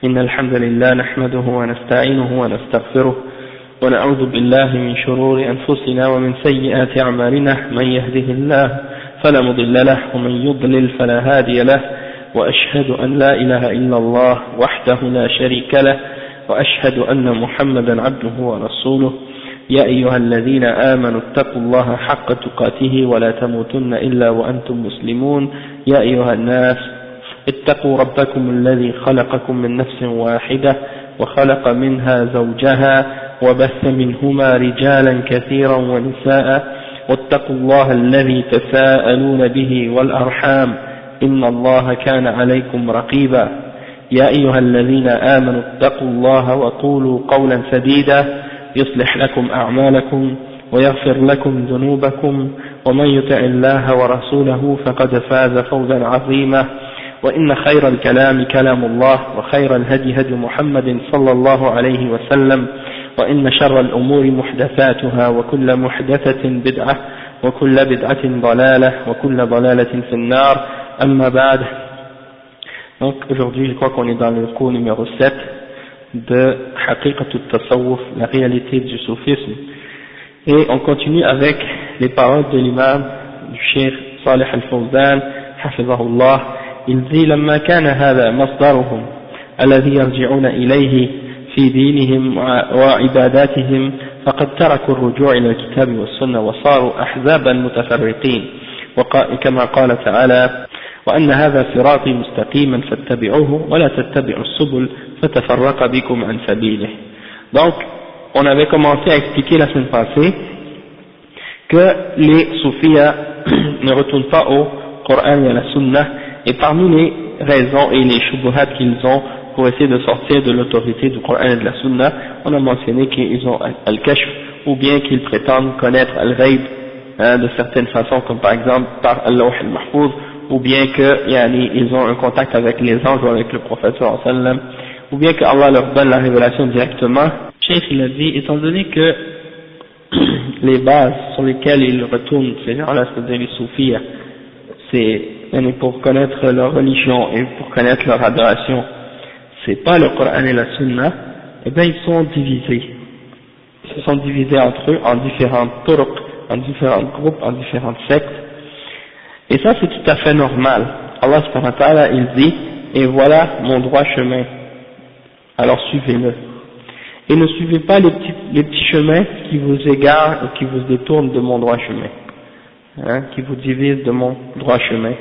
إن الحمد لله نحمده ونستعينه ونستغفره ونعوذ بالله من شرور أنفسنا ومن سيئات أعمالنا من يهده الله فلا مضل له ومن يضلل فلا هادي له وأشهد أن لا إله إلا الله وحده لا شريك له وأشهد أن محمدا عبده ورسوله يا أيها الذين آمنوا اتقوا الله حق تقاته ولا تموتن إلا وأنتم مسلمون يا أيها الناس اتقوا ربكم الذي خلقكم من نفس واحدة وخلق منها زوجها وبث منهما رجالا كثيرا ونساء واتقوا الله الذي تساءلون به والأرحام إن الله كان عليكم رقيبا يا أيها الذين آمنوا اتقوا الله وقولوا قولا سديدا يصلح لكم أعمالكم ويغفر لكم ذنوبكم ومن يطع الله ورسوله فقد فاز فوزا عظيما وإن خير الكلام كلام الله وخير الهدي هدي محمد صلى الله عليه وسلم وإن شر الأمور محدثاتها وكل محدثة بدعة وكل بدعة ضلالة وكل ضلالة في النار أما بعد. Donc aujourd'hui je crois qu'on est dans le cours numéro 7 de Haqiqat al-Tasawwuf, la réalité du soufisme, et on continue avec les paroles de l'imam du Cheikh Salih al-Fawzan hafizahullah. Il dit لما كان هذا مصدرهم الذي يرجعون إليه في دينهم وعباداتهم فقد تركوا الرجوع إلى الكتاب والسنة وصاروا أحزابا متفرقين كما قال تعالى وأن هذا صراطي مستقيما فاتبعوه ولا تتبعوا السبل فتفرق بكم عن سبيله. Donc on avait commencé à expliquer la semaine passée que les soufis ne retournent pas au Coran et à la Sunna, et parmi les raisons et les shubuhat qu'ils ont pour essayer de sortir de l'autorité du Coran et de la Sunna, on a mentionné qu'ils ont al-kashf, ou bien qu'ils prétendent connaître al-ghaib de certaines façons, comme par exemple par al-lawh al-mahfouz, ou bien qu'ils ont un contact avec les anges ou avec le prophète sallallahu alayhi wa sallam, ou bien que Allah leur donne la révélation directement. Cheikh il a dit, étant donné que les bases sur lesquelles ils retournent, ces gens-là, c'est-à-dire les soufis, c'est pour connaître leur religion et pour connaître leur adoration, c'est pas le Coran et la Sunna, eh bien ils sont divisés. Ils se sont divisés entre eux en différentes turuq, en différents groupes, en différentes sectes. Et ça c'est tout à fait normal. Allah subhanahu wa ta'ala il dit, et voilà mon droit chemin, alors suivez-le. Et ne suivez pas les petits chemins qui vous égarent et qui vous détournent de mon droit chemin, qui vous divisent de mon droit chemin.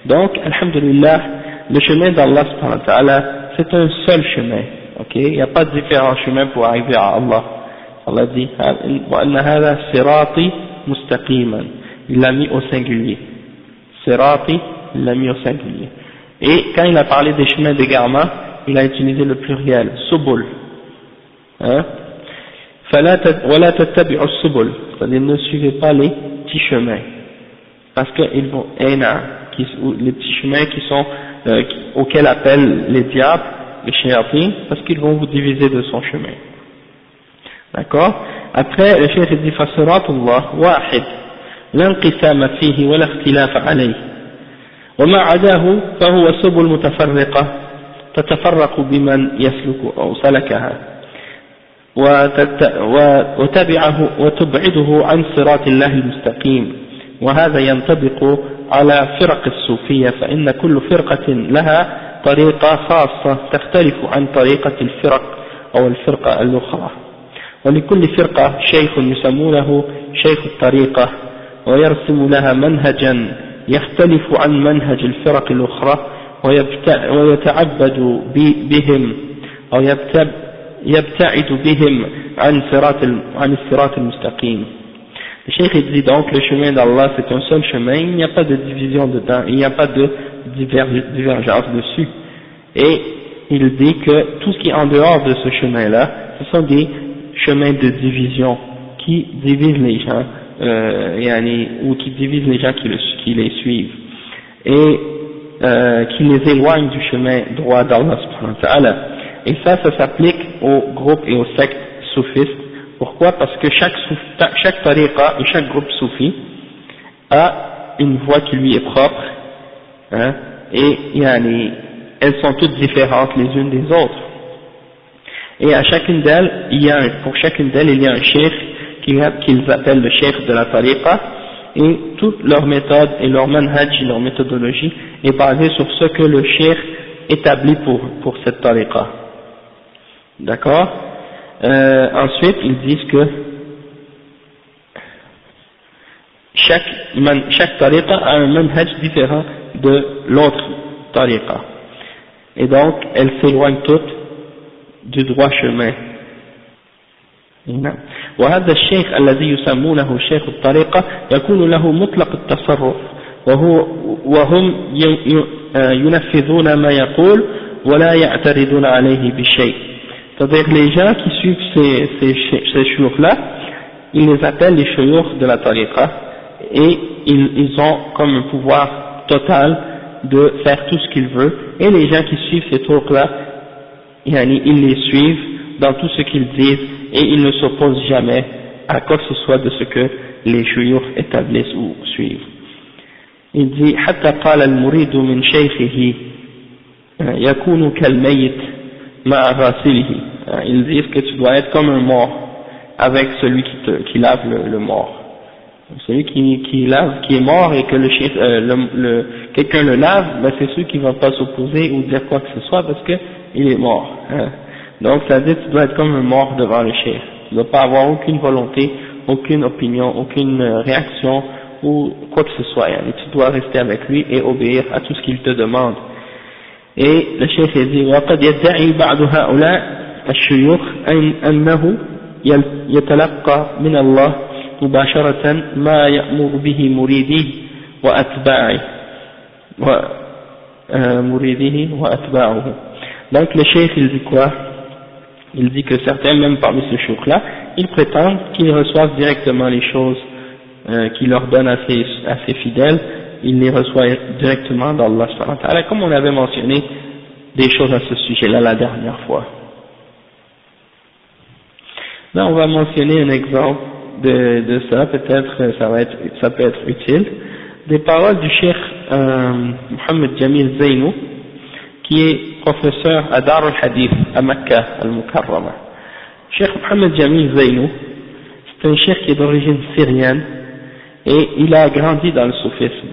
Donc, alhamdulillah, le chemin d'Allah subhanahu wa ta'ala, c'est un seul chemin, ok? Il n'y a pas de différents chemins pour arriver à Allah. Allah dit, وَأَنَّ هَذَا صِرَاطِي مُسْتَقِيمًا. Il l'a mis au singulier. Sirati, il l'a mis au singulier. Et quand il a parlé des chemins d'égarement, il a utilisé le pluriel, subul. وَلَا تَتَّبِعُوا السُّبُلِ. C'est-à-dire, ne suivez pas les petits chemins. Parce qu'ils vont, les petits chemins qui sont, auxquels appellent les diables, les shayatin, parce qu'ils vont vous diviser de son chemin. D'accord? Après, le cheikh dit, فَصِرَاطُ اللَّهِ وَاحِدٌ لا انقسام فيه ولا اختلاف عليه وما عداه فهو سبل متفرقة تتفرق بمن يسلك أو سلكها وتبعده عن صراط الله المستقيم. وهذا ينطبق على فرق الصوفية، فإن كل فرقة لها طريقة خاصة تختلف عن طريقة الفرق أو الفرقة الأخرى، ولكل فرقة شيخ يسمونه شيخ الطريقة ويرسم لها منهجا يختلف عن منهج الفرق الأخرى ويتعبد بهم أو يبتعد بهم عن الصراط المستقيم. Le cheikh dit donc le chemin d'Allah c'est un seul chemin, il n'y a pas de division dedans, il n'y a pas de divergence dessus. Et il dit que tout ce qui est en dehors de ce chemin-là, ce sont des chemins de division qui divisent les gens, ou qui divisent les gens qui les suivent, et qui les éloignent du chemin droit d'Allah subhanahu wa ta'ala. Et ça s'applique aux groupes et aux sectes soufistes. Pourquoi? Parce que chaque tariqa et chaque groupe soufi a une voix qui lui est propre, et elles sont toutes différentes les unes des autres. Et à chacune d'elles, pour chacune d'elles, il y a un cheikh qu'ils appellent le cheikh de la tariqa, et toute leur méthode et leur manhaj, leur méthodologie est basée sur ce que le cheikh établit pour cette tariqa. D'accord? Ensuite, ils disent que chaque tariqa a un manhaj différent de l'autre tariqa. Et donc, elles s'éloignent toutes du droit chemin. وهذا الشيخ الذي يسمونه شيخ الطريقة يكون له مطلق التصرف وهم ينفذون ما يقول ولا يعترضون عليه بشيء. C'est-à-dire les gens qui suivent ces shuyukh-là, ils les appellent les shuyukh de la tariqa et ils ont comme un pouvoir total de faire tout ce qu'ils veulent, et les gens qui suivent ces shuyukh-là, ils les suivent dans tout ce qu'ils disent et ils ne s'opposent jamais à quoi que ce soit de ce que les shuyukh établissent ou suivent. Il dit حتى قال المريد من شيخه يكون كالميت مع غاسله. Ils disent que tu dois être comme un mort avec celui qui lave le mort. Celui qui lave, qui est mort et que quelqu'un le lave, ben c'est celui qui ne va pas s'opposer ou dire quoi que ce soit parce qu'il est mort. Donc ça veut dire que tu dois être comme un mort devant le cheikh. Tu ne dois pas avoir aucune volonté, aucune opinion, aucune réaction ou quoi que ce soit. Et tu dois rester avec lui et obéir à tout ce qu'il te demande. Et le cheikh dit وقد يدعي بعض هؤلاء الشيوخ أنه يتلقى من الله مباشرة ما يأمر به مريديه وأتباعه. Donc le cheikh il dit quoi? Il dit que certains, même parmi ces shuyukh-là, ils prétendent qu'ils reçoivent directement les choses qu'il leur donne à ses fidèles, ils les reçoivent directement d'Allah subhanahu wa ta'ala, comme on avait mentionné des choses à ce sujet-là la dernière fois. Là on va mentionner un exemple de ça, peut-être ça peut être utile, des paroles du cheikh Mohammed Jamil Zainou, qui est professeur à Dar al-Hadith à Mecca al-Mukarrama. Cheikh Mohammed Jamil Zainou, c'est un cheikh qui est d'origine syrienne et il a grandi dans le soufisme.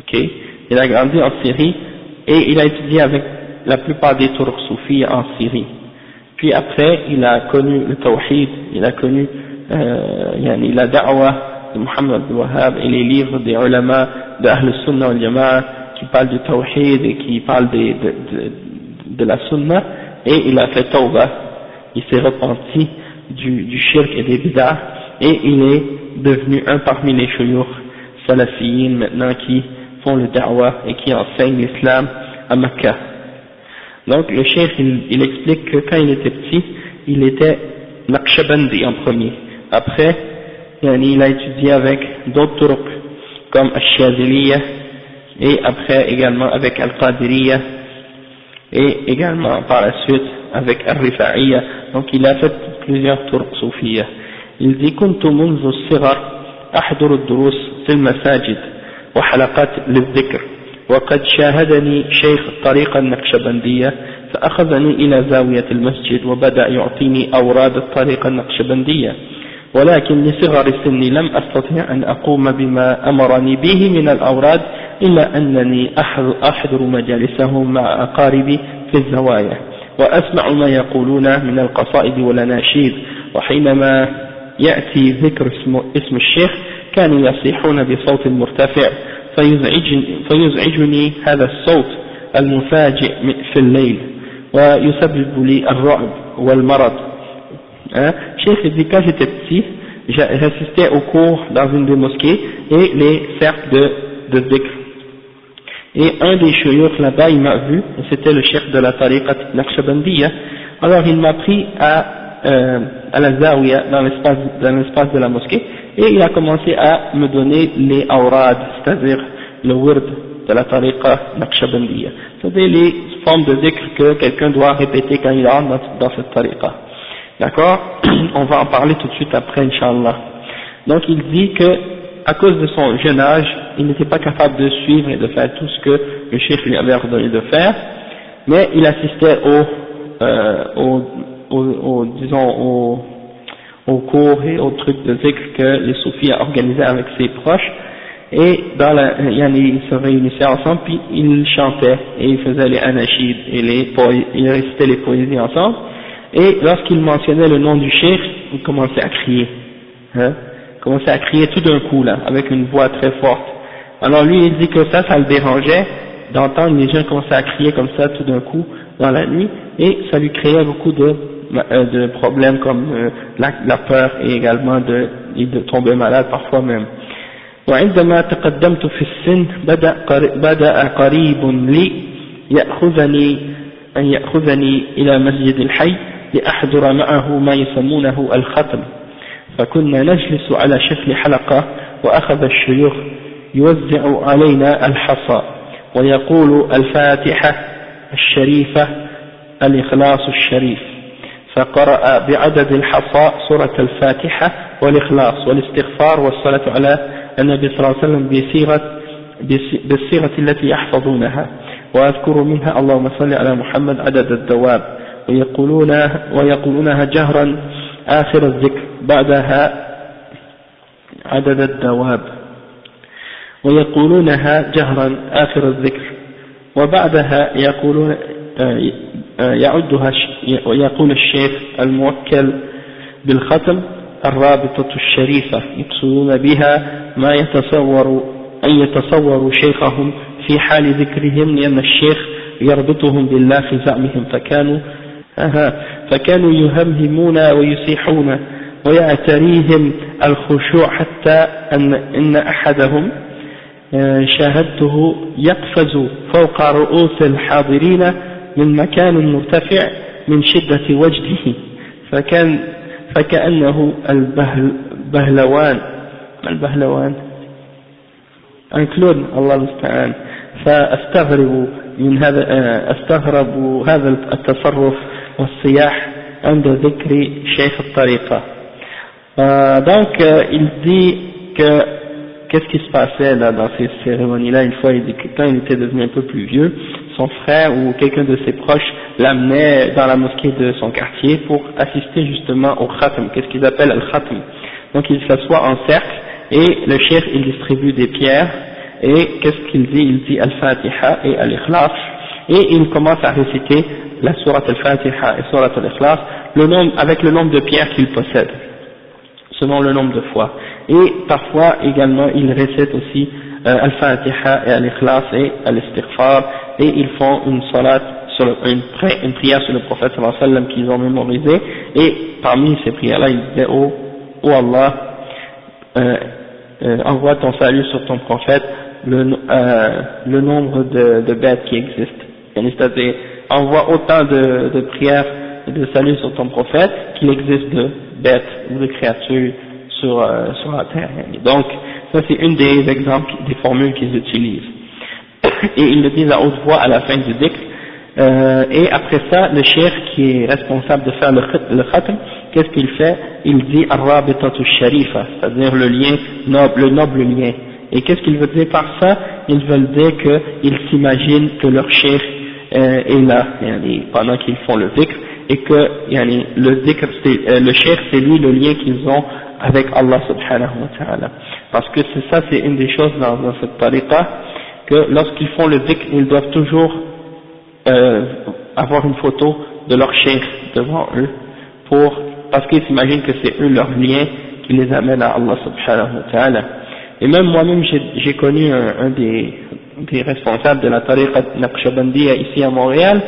Okay? Il a grandi en Syrie et il a étudié avec la plupart des Turcs soufis en Syrie. Puis après, il a connu le tawhid, il a connu la da'wa de Muhammad Abdul Wahhab et les livres des ulama de Ahl Sunnah wal Jama'a qui parlent du tawhid et qui parlent de la sunna, et il a fait tawbah, il s'est repenti du shirk et des bid'ah, et il est devenu un parmi les shuyukh salafiyin maintenant qui font le da'wa et qui enseignent l'islam à Mecca. Donc le cheikh il explique que quand il était petit, il était Naqshbandi en premier. Après, il a étudié avec d'autres Turcs comme Al-Shaziliya, et après également avec Al-Qadiriyya, et également par la suite avec Al-Rifa'iyya. Donc il a fait plusieurs Turcs soufiyya. Il dit كنت منذ الصغر أحضر الدروس في المساجد وحلقات للذكر وقد شاهدني شيخ الطريقة النقشبندية فأخذني إلى زاوية المسجد وبدأ يعطيني أوراد الطريقة النقشبندية ولكن لصغر سني لم أستطيع أن أقوم بما أمرني به من الأوراد إلا أنني أحضر مجالسهم مع أقاربي في الزوايا وأسمع ما يقولون من القصائد والأناشيد وحينما يأتي ذكر اسم الشيخ كانوا يصيحون بصوت مرتفع فيزعجني هذا الصوت المفاجئ في الليل ويسبب لي الرعب والمرض. Cheikh dit quand j'étais petit, j'assistais aux cours dans une des mosquées et les cercles de dhikr. Et un des shuyukh là-bas, il m'a vu, c'était le cheikh de la tariqa Naqshbandiyya. Alors il m'a pris à la zawiya, dans l'espace de la mosquée, et il a commencé à me donner les awrad, c'est-à-dire le wird de la tariqa Naqshbandiyya. C'est-à-dire les formes de dhikr que quelqu'un doit répéter quand il rentre dans cette tariqa. D'accord? On va en parler tout de suite après, Inch'Allah. Donc il dit que, à cause de son jeune âge, il n'était pas capable de suivre et de faire tout ce que le cheikh lui avait ordonné de faire, mais il assistait aux cours et aux trucs de zikr que les soufis a organisé avec ses proches, et ils se réunissaient ensemble, puis ils chantaient, et ils faisaient les anachid, et ils récitaient les poésies ensemble, et lorsqu'ils mentionnaient le nom du cheikh, ils commençaient à crier, commençaient à crier tout d'un coup là, avec une voix très forte. Alors lui il dit que ça le dérangeait, d'entendre les gens commencer à crier comme ça tout d'un coup dans la nuit, et ça lui créait beaucoup de problèmes comme la peur et également de tomber malade parfois même. وعندما تقدمت في السن بدأ قريب لي يأخذني إلى مسجد الحي لأحضر معه ما يسمونه الختم، فكنا نجلس على شكل حلقة، وأخذ الشيوخ يوزع علينا الحصى ويقول الفاتحة الشريفة الإخلاص الشريف، فقرأ بعدد الحصى سورة الفاتحة والإخلاص والاستغفار والصلاة على النبي صلى الله عليه وسلم بالصيغة التي يحفظونها، وأذكر منها اللهم صل على محمد عدد الدواب، ويقولونها جهرا آخر الذكر، بعدها عدد الدواب، ويقولونها جهرا آخر الذكر، وبعدها يقول الشيخ الموكل بالختم الرابطة الشريفة، يقصدون بها ما يتصور شيخهم في حال ذكرهم، لأن الشيخ يربطهم بالله في زعمهم، فكانوا يهمهمون ويصيحون ويعتريهم الخشوع، حتى إن أحدهم شاهدته يقفز فوق رؤوس الحاضرين من مكان مرتفع من شدة وجده، فكأنه البهلوان un clown الله المستعان. فاستغربوا هذا التصرف والصياح عند ذكر شيخ الطريقة. Donc il dit que qu'est-ce qui se passait là dans ces cérémonies-là. Une fois il dit que quand il était devenu un peu plus vieux, son frère ou quelqu'un de ses proches l'amenait dans la mosquée de son quartier pour assister justement au khatm, qu'est-ce qu'ils appellent le khatm. Donc il s'assoit en cercle et le cheikh il distribue des pierres, et qu'est-ce qu'il dit? Il dit al-Fatiha et al-Ikhlas, et il commence à réciter la sourate al-Fatiha et sourate al-Ikhlas avec le nombre de pierres qu'il possède, selon le nombre de fois. Et parfois également il récite aussi al-Fatiha et al-Ikhlas et al-Istighfar, et ils font une salat, une prière sur le prophète sallallahu alayhi wa sallam qu'ils ont mémorisé, et parmi ces prières-là ils disaient oh Allah, envoie ton salut sur ton prophète le nombre de bêtes qui existent, c'est-à-dire envoie autant de prières et de salut sur ton prophète qu'il existe de bêtes ou de créatures sur la terre. Donc ça c'est une des exemples, des formules qu'ils utilisent, et ils le disent à haute voix à la fin du dhikr. Et après ça, le cheikh qui est responsable de faire le khatm, qu'est-ce qu'il fait? Il dit ar-rabitatu sharifa, c'est-à-dire le noble lien. Et qu'est-ce qu'il veut dire par ça? Ils veulent dire qu'ils s'imaginent que leur cheikh est là pendant qu'ils font le dhikr, et que le dhikr, le cheikh c'est lui le lien qu'ils ont avec Allah subhanahu wa ta'ala. Parce que c'est une des choses dans cette tariqa, que lorsqu'ils font le dhikr, ils doivent toujours avoir une photo de leur cheikh devant eux, parce qu'ils s'imaginent que c'est eux leur lien qui les amène à Allah subhanahu wa ta'ala. Et même moi-même j'ai connu un des responsables de la tariqa Naqshbandiya ici à Montréal.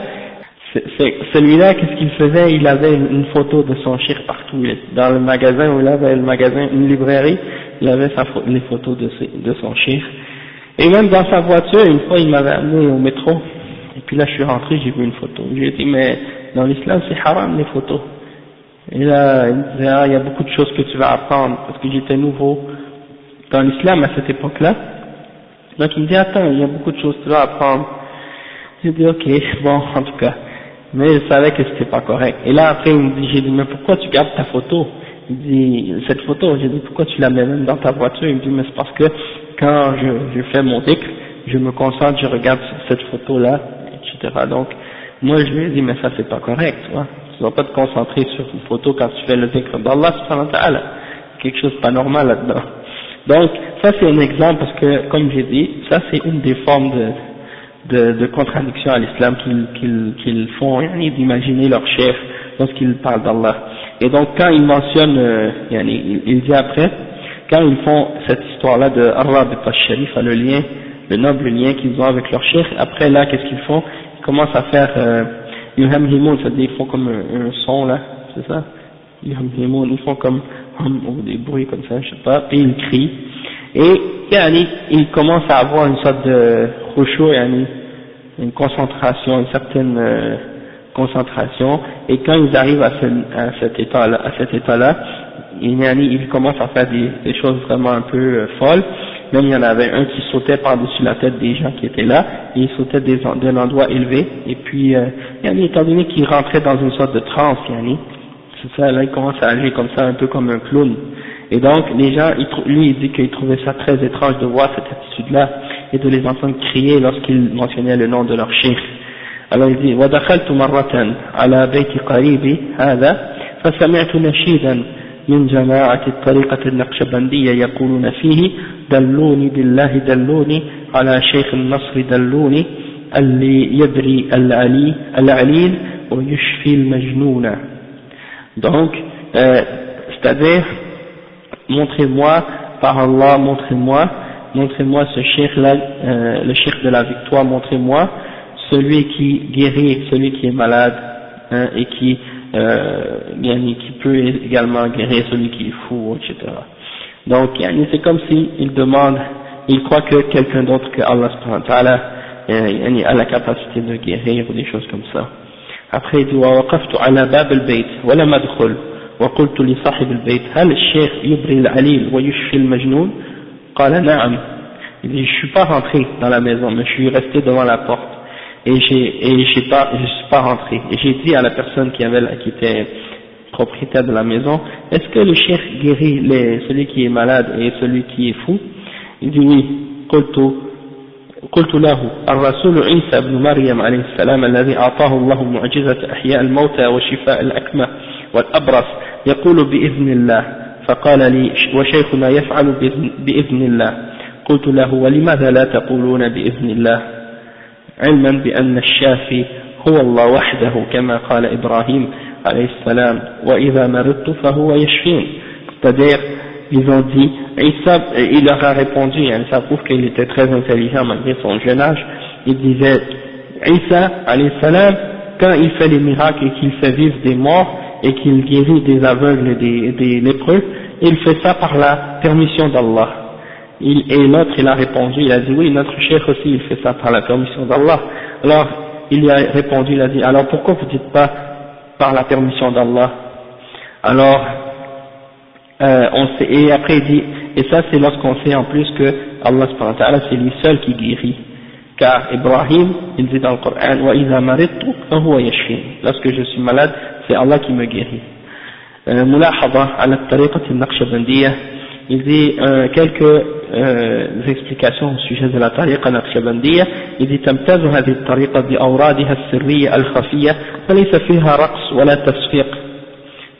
Celui-là, qu'est-ce qu'il faisait? Il avait une photo de son cheikh partout. Dans le magasin où il avait une librairie, il avait les photos de son cheikh. Et même dans sa voiture, une fois il m'avait amené au métro, et puis là je suis rentré, j'ai vu une photo. J'ai dit mais dans l'islam c'est haram les photos. Et là il me disait il y a beaucoup de choses que tu vas apprendre, parce que j'étais nouveau dans l'islam à cette époque-là. Donc il me dit attends, il y a beaucoup de choses que tu vas apprendre. J'ai dit ok, bon en tout cas. Mais je savais que c'était pas correct. Et là après il me dit, j'ai dit mais pourquoi tu gardes ta photo? Il me dit cette photo, j'ai dit pourquoi tu la mets même dans ta voiture? Il me dit mais c'est parce que quand je fais mon dhikr, je me concentre, je regarde cette photo là, etc. Donc moi je lui ai dit mais ça c'est pas correct, tu vois. Tu ne dois pas te concentrer sur une photo quand tu fais le dhikr d'Allah subhanahu wa ta'ala. Quelque chose de pas normal là-dedans. Donc, ça c'est un exemple parce que, comme j'ai dit, ça c'est une des formes de contradiction à l'islam qu'ils font, d'imaginer leur chef lorsqu'ils parlent d'Allah. Et donc, quand ils mentionnent, il dit après, quand ils font cette histoire-là de Ar-Rabit al-Sharif, le noble lien qu'ils ont avec leur chef, après là, qu'est-ce qu'ils font? Ils commencent à faire Yuhamhimoun, c'est-à-dire ils font comme un son là, c'est ça? Yuhamhimoun, ils font comme ou des bruits comme ça, je sais pas, et ils crient. Et ils commencent à avoir une sorte de khushu', une concentration, une certaine concentration, et quand ils arrivent à cet état-là, ils commencent à faire des choses vraiment un peu folles. Même il y en avait un qui sautait par-dessus la tête des gens qui étaient là, et il sautait d'un endroit élevé, et puis étant donné qu'il rentrait dans une sorte de transe, c'est ça, là il commence à agir comme ça, un peu comme un clown. Et donc les gens, lui il dit qu'il trouvait ça très étrange de voir cette attitude-là, et de les entendre crier lorsqu'ils mentionnaient le nom de leur cheikh. Alors il dit وَدَخَلْتُ مَرَّةً عَلَى بَيْتِ قَرِيبِ هَذَا فَسَمِعْتُ نَشِيدًا من جماعة الطريقة النقشبندية يقولون فيه دلوني بالله دلوني على شيخ النصر دلوني اللي يبري العليل ويشفي المجنون. Donc, c'est-à-dire, montrez-moi, par Allah, montrez-moi ce cheikh-là, le cheikh de la victoire, montrez-moi celui qui guérit, celui qui est malade, et qui peut également guérir celui qui est fou, etc. Donc, c'est comme s'il demande, il croit que quelqu'un d'autre que Allah subhanahu wa ta'ala a la capacité de guérir ou des choses comme ça. Après il dit ووقفت على باب البيت ولم أدخل وقلت لصاحب البيت هل الشيخ يبري العليل ويشفي المجنون قال نعم. Il dit je suis pas rentré dans la maison mais je suis resté devant la porte et je suis pas rentré, et j'ai dit à la personne qui était propriétaire de la maison, est-ce que le cheikh guérit celui qui est malade et celui qui est fou? Il dit oui. قلت له الرسول عيسى بن مريم عليه السلام الذي أعطاه الله معجزة أحياء الموتى وشفاء الأكمة والأبرص يقول بإذن الله، فقال لي وشيخنا يفعل بإذن الله. قلت له ولماذا لا تقولون بإذن الله علما بأن الشافي هو الله وحده كما قال إبراهيم عليه السلام وإذا مرضت فهو يشفين. C'est-à-dire, ils ont dit, Isa, il leur a répondu, ça prouve qu'il était très intelligent malgré son jeune âge, il disait, Isa, alayhi salam, quand il fait les miracles et qu'il fait vivre des morts et qu'il guérit des aveugles et des lépreux, il fait ça par la permission d'Allah. Et l'autre, il a répondu, il a dit, oui, notre cheikh aussi, il fait ça par la permission d'Allah. Alors, il lui a répondu, il a dit, alors pourquoi vous dites pas par la permission d'Allah? Alors, et après il dit, et ça c'est lorsqu'on sait en plus que Allah subhanahu wa ta'ala c'est lui seul qui guérit, car Ibrahim il dit dans le Coran وَإِذَا مَرِضْتُ فَهُوَ يَشْفِينِ, lorsque je suis malade c'est Allah qui me guérit. ملاحظة على الطريقة النقشبندية, il dit quelques explications au sujet de la tariqa naqshbandiyya. Il dit تمتاز هذه الطريقة بأورادها السرية الخفية فليس فيها رقص ولا تصفيق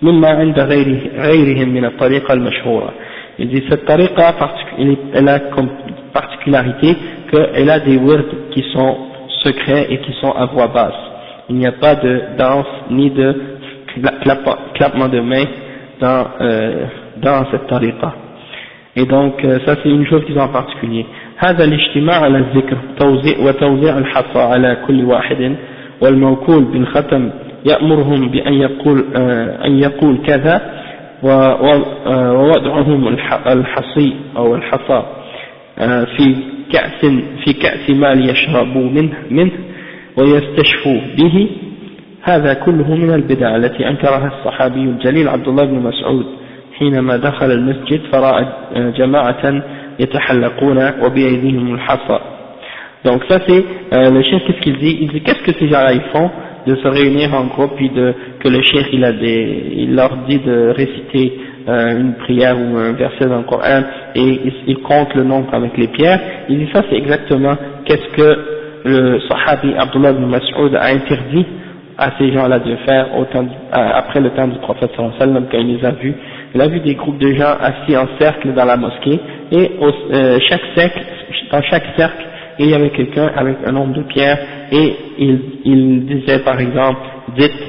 مما عند غيرهم من الطريقة المشهورة. Il dit cette tariqa elle a comme particularité qu'elle a des words qui sont secrets et qui sont à voix basse. Il n'y a pas de danse ni de clappement de mains dans cette tariqa. Et donc ça c'est une chose qu'ils ont en particulier. هذا الاجتماع على الذكر وتوزيع الحصى على كل واحد والموكول بالختم يأمرهم أن يقول كذا ووضعهم الحصي أو الحصى في كأس مال يشربوا منه ويستشفوا به. هذا كله من البدع التي أنكرها الصحابي الجليل عبد الله بن مسعود حينما دخل المسجد فرأى جماعة يتحلقون وبأيديهم الحصى. Donc ça c'est le chef, qu'est-ce qu'il dit? Il dit qu'est-ce que ces gens-là ils font de se réunir en groupe puis que le cheikh il leur dit de réciter une prière ou un verset dans le Coran et il compte le nombre avec les pierres. Il dit ça c'est exactement qu'est-ce que le sahabi Abdullah ibn Mas'ud a interdit à ces gens-là de faire après le temps du prophète sallallahu alayhi wa sallam, quand il les a vus. Il a vu des groupes de gens assis en cercle dans la mosquée, et dans chaque cercle, il y avait quelqu'un avec un nombre de pierres, et il disait par exemple, dites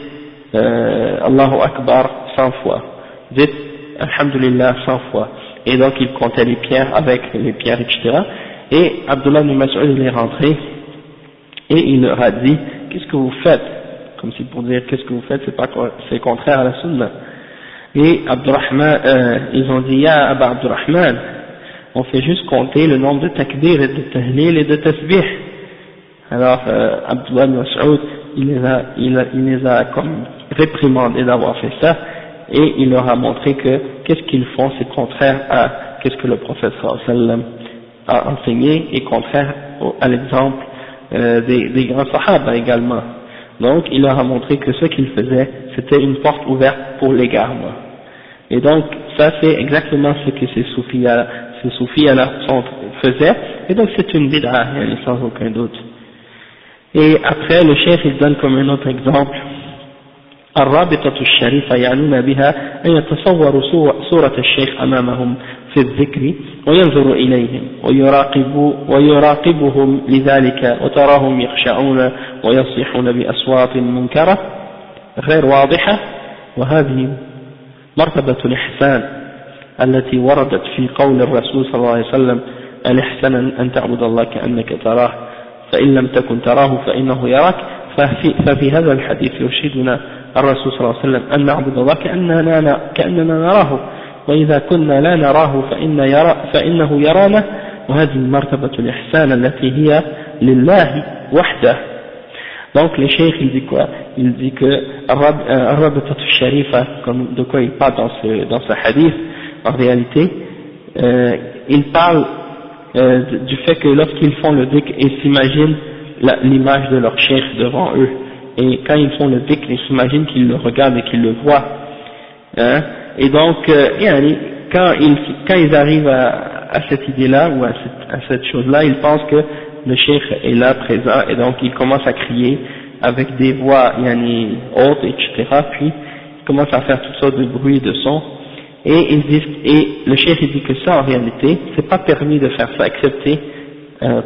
Allahu Akbar 100 fois, dites Alhamdulillah 100 fois, et donc il comptait les pierres avec les pierres, etc. Et Abdullah ibn Mas'ud il est rentré, et il leur a dit, qu'est-ce que vous faites? Comme si pour dire, qu'est-ce que vous faites, c'est contraire à la sunna. Et ils ont dit, Ya Aba Abdurrahman, on fait juste compter le nombre de takbir et de tahlil et de tasbih. Alors, Abdullah ibn Mas'ud, il les a comme réprimandés d'avoir fait ça, et il leur a montré que qu'est-ce qu'ils font, c'est contraire à qu'est-ce que le prophète sallallahu alayhi wa sallam a enseigné, et contraire à l'exemple des grands sahaba également. Donc, il leur a montré que ce qu'ils faisaient, c'était une porte ouverte pour l'égarement. Et donc, ça c'est exactement ce que ces soufis-là faisaient, et donc c'est une bid'a, sans aucun doute. Et après, le cheikh il donne comme un autre exemple, الرابطة الشريفة يعنون بها أن يتصوروا صورة الشيخ أمامهم في الذكر وينظروا إليهم ويراقبهم لذلك وتراهم يخشعون ويصيحون بأصوات منكرة غير واضحة، وهذه مرتبة الإحسان التي وردت في قول الرسول صلى الله عليه وسلم الإحسان أن تعبد الله كأنك تراه فإن لم تكن تراه فإنه يراك. ففي هذا الحديث يرشدنا الرسول صلى الله عليه وسلم أن نعبد الله كأننا نراه، وإذا كنا لا نراه فإنه يرانا، وهذه مرتبة الإحسان التي هي لله وحده. Donc le cheikh il dit quoi? Il dit que Ar-Rabitat al-Sharifa, comme de quoi il parle dans ce hadith, en réalité, il parle du fait que lorsqu'ils font le dhikr, ils s'imaginent l'image de leur cheikh devant eux, et quand ils font le dhikr, ils s'imaginent qu'ils le regardent et qu'ils le voient, hein? Et donc quand ils arrivent à cette idée-là, ou à cette chose-là, ils pensent que le cheikh est là présent, et donc ils commencent à crier avec des voix hautes, etc. Puis ils commencent à faire toutes sortes de bruits, de sons, et le cheikh il dit que ça en réalité c'est pas permis de faire ça, excepté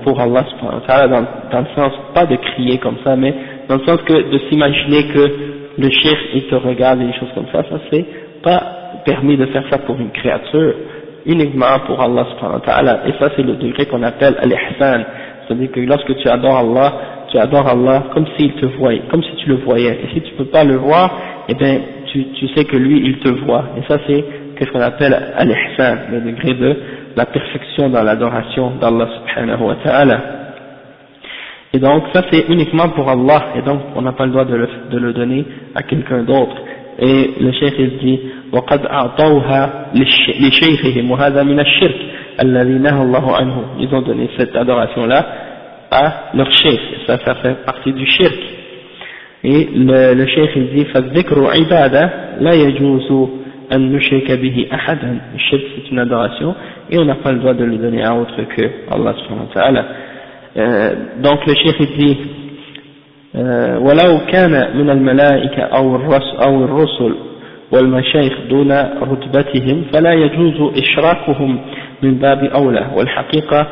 pour Allah subhanahu wa ta'ala, dans le sens pas de crier comme ça, mais dans le sens que de s'imaginer que le cheikh il te regarde et des choses comme ça c'est pas permis de faire ça pour une créature, uniquement pour Allah subhanahu wa ta'ala. Et ça c'est le degré qu'on appelle al-ihsan, c'est-à-dire que lorsque tu adores Allah comme s'il te voyait, comme si tu le voyais, et si tu peux pas le voir, eh bien tu sais que lui il te voit, et ça c'est ce qu'on appelle al-ihsan, le degré de la perfection dans l'adoration d'Allah subhanahu wa ta'ala. Et donc ça c'est uniquement pour Allah, et donc on n'a pas le droit de le donner à quelqu'un d'autre. Et le cheikh il dit وَقَدْ أَعْطَوْهَا لِشَيْخِهِمْ وَهَذَا مِنَ الشِّرْكِ الَّذِي نَهَى اللَّهُ عَنْهُ. Ils ont donné cette adoration-là à leur cheikh, ça fait partie du shirk. Et le cheikh il dit فَالذِّكْرُ عِبَادَةٌ لَا يَجُوزُ أَن نُشْرِكَ بِهِ أَحَدًا. Le shirk c'est une adoration, et on n'a pas le droit de le donner à autre que Allah subhanahu wa ta'ala. Donc le cheikh il dit ولو كان من الملائكة أو الرسل والمشايخ دون رتبتهم فلا يجوز إشراكهم من باب أولى. والحقيقة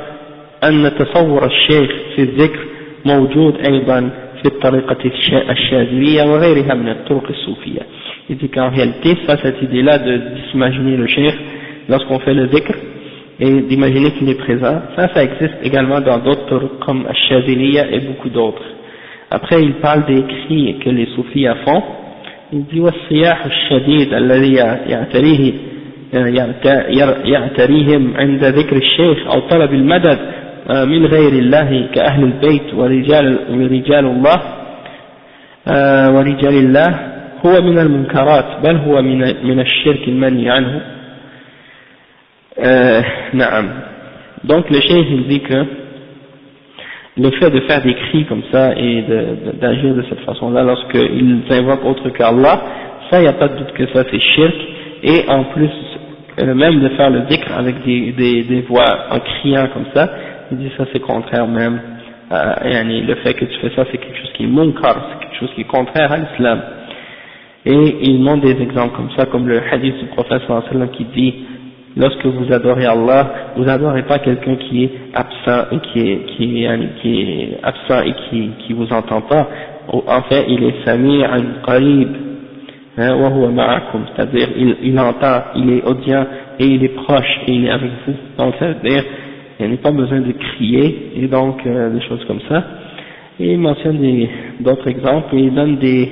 أن تصور الشيخ في الذكر موجود أيضا في الطريقة الشاذلية وغيرها من الطرق الصوفية. Il dit qu'en réalité, cette idée-là de s'imaginer le cheikh lorsqu'on fait le dhikr et d'imaginer qu'il est présent, ça existe également dans d'autres comme Ash-Shadiliya et beaucoup d'autres. Après il parle des cris que les soufis font. Il dit والصياح الشديد الذي يعتريهم عند ذكر الشيخ أو طلب المدد من غير الله كأهل البيت ورجال الله هو من المنكرات بل هو من الشرك المنهي عنه. نعم. Donc le cheikh il dit que le fait de faire des cris comme ça et d'agir de cette façon-là lorsqu'ils invoquent autre qu'Allah, ça il n'y a pas de doute que ça c'est shirk, et en plus même de faire le dhikr avec des voix en criant comme ça, il dit ça c'est contraire même, le fait que tu fais ça c'est quelque chose qui est munkar, c'est quelque quelque chose qui est contraire à l'islam. Et il montre des exemples comme ça, comme le hadith du prophète sallallahu alayhi wa sallam qui dit, lorsque vous adorez Allah, vous n'adorez pas quelqu'un qui est absent et qui est absent et qui vous entend pas. En fait, il est sami'an qarib, wa huwa ma'akum, c'est-à-dire il entend, il est audient et il est proche et il est avec vous. Donc ça veut dire il n'y a pas besoin de crier et donc des choses comme ça. Et il mentionne d'autres exemples et il donne des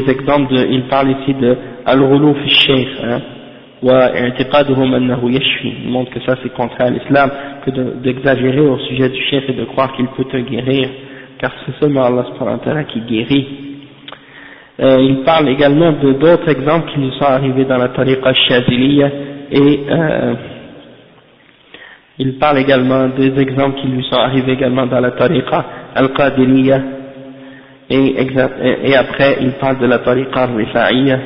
exemples il parle ici de al-ghulu fi shaykh, وَاعْتِقَادُهُمْ أَنَّهُ يَشْفِي. Il montre que ça c'est contraire à l'islam, que d'exagérer au sujet du chef et de croire qu'il peut te guérir, car c'est seulement Allah subhanahu wa ta'ala qui guérit. Il parle également de d'autres exemples qui lui sont arrivés dans la tariqa shaziliya et il parle également des exemples qui lui sont arrivés également dans la tariqa al-qadiriyya et après il parle de la tariqa al-rifa'iyya.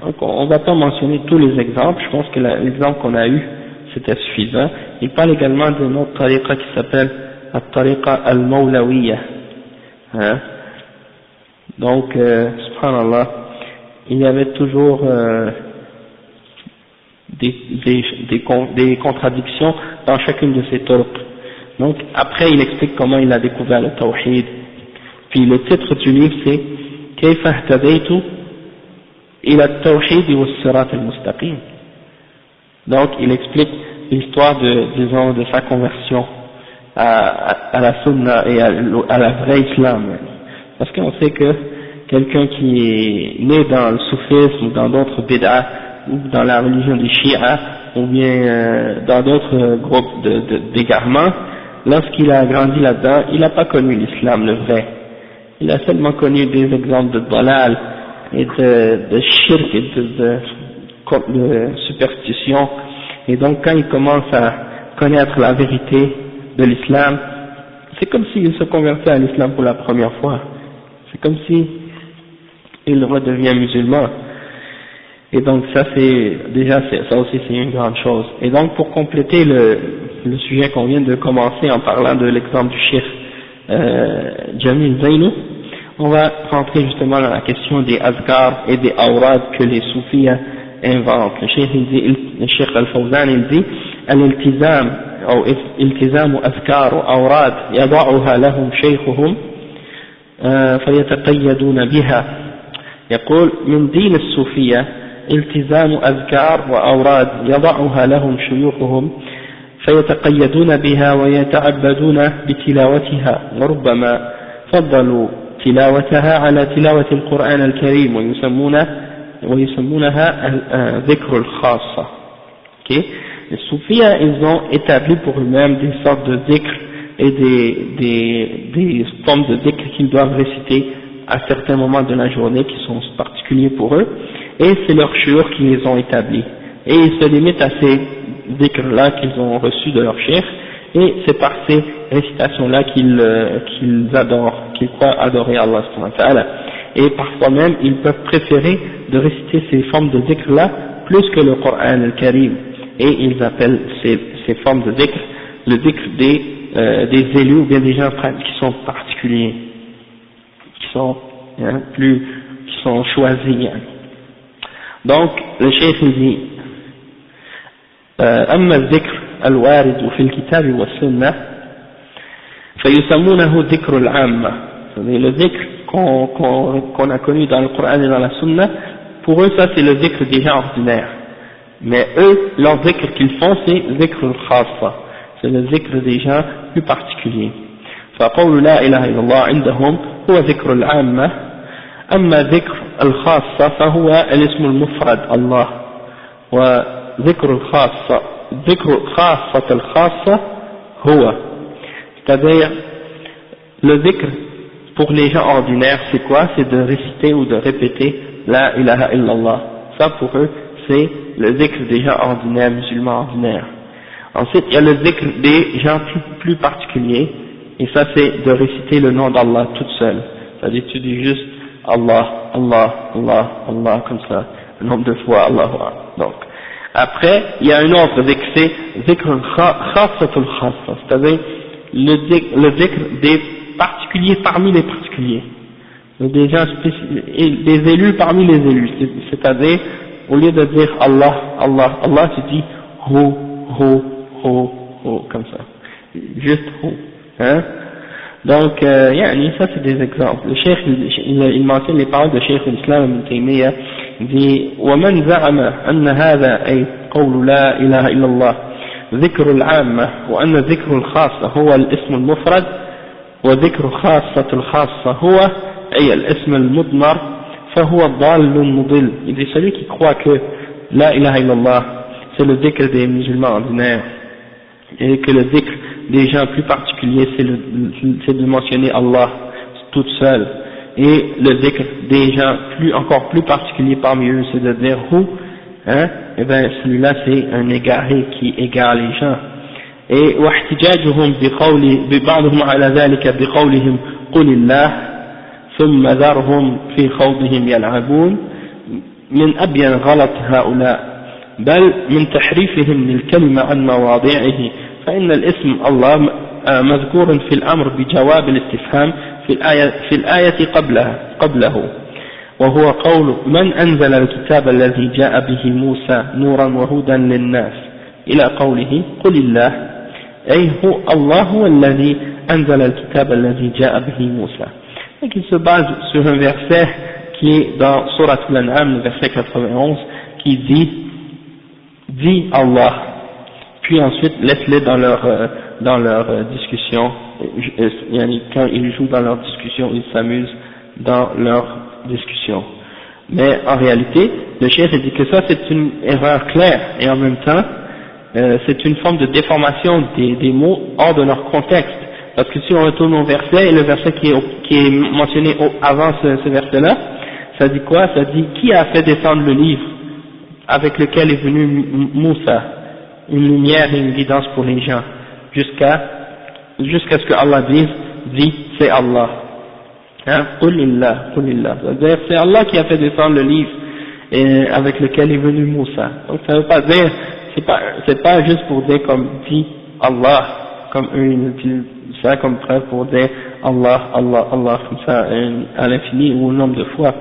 Donc on ne va pas mentionner tous les exemples, je pense que l'exemple qu'on a eu c'était suffisant. Il parle également d'une autre tariqa qui s'appelle la tariqa al-mawlawiyya. Donc subhanallah, il y avait toujours des contradictions dans chacune de ces turuq. Donc après il explique comment il a découvert le tawhid. Puis le titre du livre c'est Kayfa ihtadaytu ila at-tawhid wa as-sirat al-mustaqim. Donc il explique l'histoire de sa conversion à la sunna et à la vraie islam. Parce qu'on sait que quelqu'un qui est né dans le soufisme ou dans d'autres bid'ah ou dans la religion des chiites ou bien dans d'autres groupes d'égarements, lorsqu'il a grandi là-dedans, il n'a pas connu l'islam, le vrai. Il a seulement connu des exemples de dalal et de shirk et de superstition. Et donc quand il commence à connaître la vérité de l'islam, c'est comme s'il se convertait à l'islam pour la première fois. C'est comme si il redevient musulman. Et donc ça aussi c'est une grande chose. Et donc pour compléter le sujet qu'on vient de commencer en parlant de l'exemple du cheikh Jamil Zainou, on va rentrer justement dans la question des azkar et des awrad que les soufis inventent. Le cheikh Al-Fawzan il dit al-iltizam ou iltizam azkar ou awrad yada'uha lahum shaykhuhum فيتقيدون بها. يقول من دين الصوفية التزام أذكار وأوراد يضعها لهم شيوخهم فيتقيدون بها ويتعبدون بتلاوتها وربما فضلوا تلاوتها على تلاوة القرآن الكريم ويسمونها ذكر الخاصة. Okay. Les soufis ils ont établi pour eux-mêmes des sortes de dhikr et des formes de dhikr qu'ils doivent réciter à certains moments de la journée qui sont particuliers pour eux, et c'est leurs chouurs qui les ont établis. Et ils se limitent à ces dhikrs-là qu'ils ont reçus de leur cheikh, et c'est par ces récitations-là qu'ils adorent, qu'ils croient adorer Allah subhanahu wa ta'ala. Et parfois même, ils peuvent préférer de réciter ces formes de dhikr-là plus que le Coran al-Karim, et ils appellent ces formes de dhikr le dhikr des élus ou bien des gens qui sont particuliers, qui sont choisis. Donc le cheikh dit أما الذكر الوارد في الكتاب والسنة فيسمونه ذكر العامة. Le dhikr qu'on a connu dans le Coran et dans la Sunna, pour eux ça c'est le dhikr des gens ordinaires, mais eux leur dhikr qu'ils font c'est dhikr al-khassa, c'est le dhikr des gens plus particuliers. فقول لا إله إلا الله عندهم هو ذكر العامة، أما ذكر الخاصة فهو الاسم المفرد الله، وذكر الخاصة ذكر خاصة الخاصة هو. C'est-à-dire le dhikr pour les gens ordinaires c'est quoi? C'est de réciter ou de répéter la ilaha illallah. Ça pour eux c'est le dhikr des gens ordinaires, musulmans ordinaires. Ensuite il y a le dhikr des gens plus particuliers, et ça c'est de réciter le nom d'Allah toute seule. C'est-à-dire tu dis juste Allah, Allah, Allah, Allah comme ça, le nombre de fois Allah. Donc après il y a un autre dhikr, c'est dhikr khassatul khassa, c'est-à-dire le dhikr particuliers parmi les particuliers, des gens des élus parmi les élus, c'est-à-dire au lieu de dire Allah, Allah, Allah, tu dis Hu, Hu, Hu, Hu, comme ça, juste Hu, hein. Donc, ça c'est des exemples. Le cheikh, il mentionne les paroles de Cheikh l'Islam Ibn Taymiyyah, il dit ومن زعم أن هذا أي قول لا إله إلا الله ذكر العامة وأن ذكر الخاصة هو الاسم المفرد وذكر خاصة الخاصة هو أي الاسم المضمر فهو ضال مضل. Il dit celui qui croit que la ilaha illallah c'est le dhikr des musulmans ordinaires et que le dhikr des gens plus particuliers c'est de mentionner Allah toute seule, et le dhikr des gens encore plus particuliers parmi eux c'est de dire Hu, hein, et bien celui-là c'est un égaré qui égare les gens. Et واحتجاجهم ببعضهم على ذلك بقولهم قل الله ثم ذرهم في خوضهم يلعبون من أبين غلط هؤلاء بل من تحريفهم للكلمة عن مواضعه، فإن الاسم الله مذكور في الأمر بجواب الاستفهام في الآية قبله وهو قول من أنزل الكتاب الذي جاء به موسى نورا وهدى للناس إلى قوله قل الله أي هو الله هو الذي أنزل الكتاب الذي جاء به موسى. Et qu'il se base sur un verset qui est dans Surat Al-An'am, le verset 91, qui dit Allah, puis ensuite laisse-les dans leur discussion, quand ils jouent dans leur discussion, ils s'amusent dans leur discussion. Mais en réalité, le cheikh dit que ça c'est une erreur claire, et en même temps c'est une forme de déformation des mots hors de leur contexte. Parce que si on retourne au verset, et le verset qui est mentionné avant ce verset-là, ça dit quoi? Ça dit qui a fait descendre le livre avec lequel est venu Moussa, une lumière et une guidance pour les gens, jusqu'à ce que Allah dit c'est Allah. Hein? Qulillah. C'est-à-dire c'est Allah qui a fait descendre le livre avec lequel est venu Moussa. Donc ça veut pas dire, c'est pas juste pour dire comme dit Allah, comme eux ils utilisent ça comme preuve pour dire Allah, Allah, Allah, comme ça à l'infini ou au nombre de fois.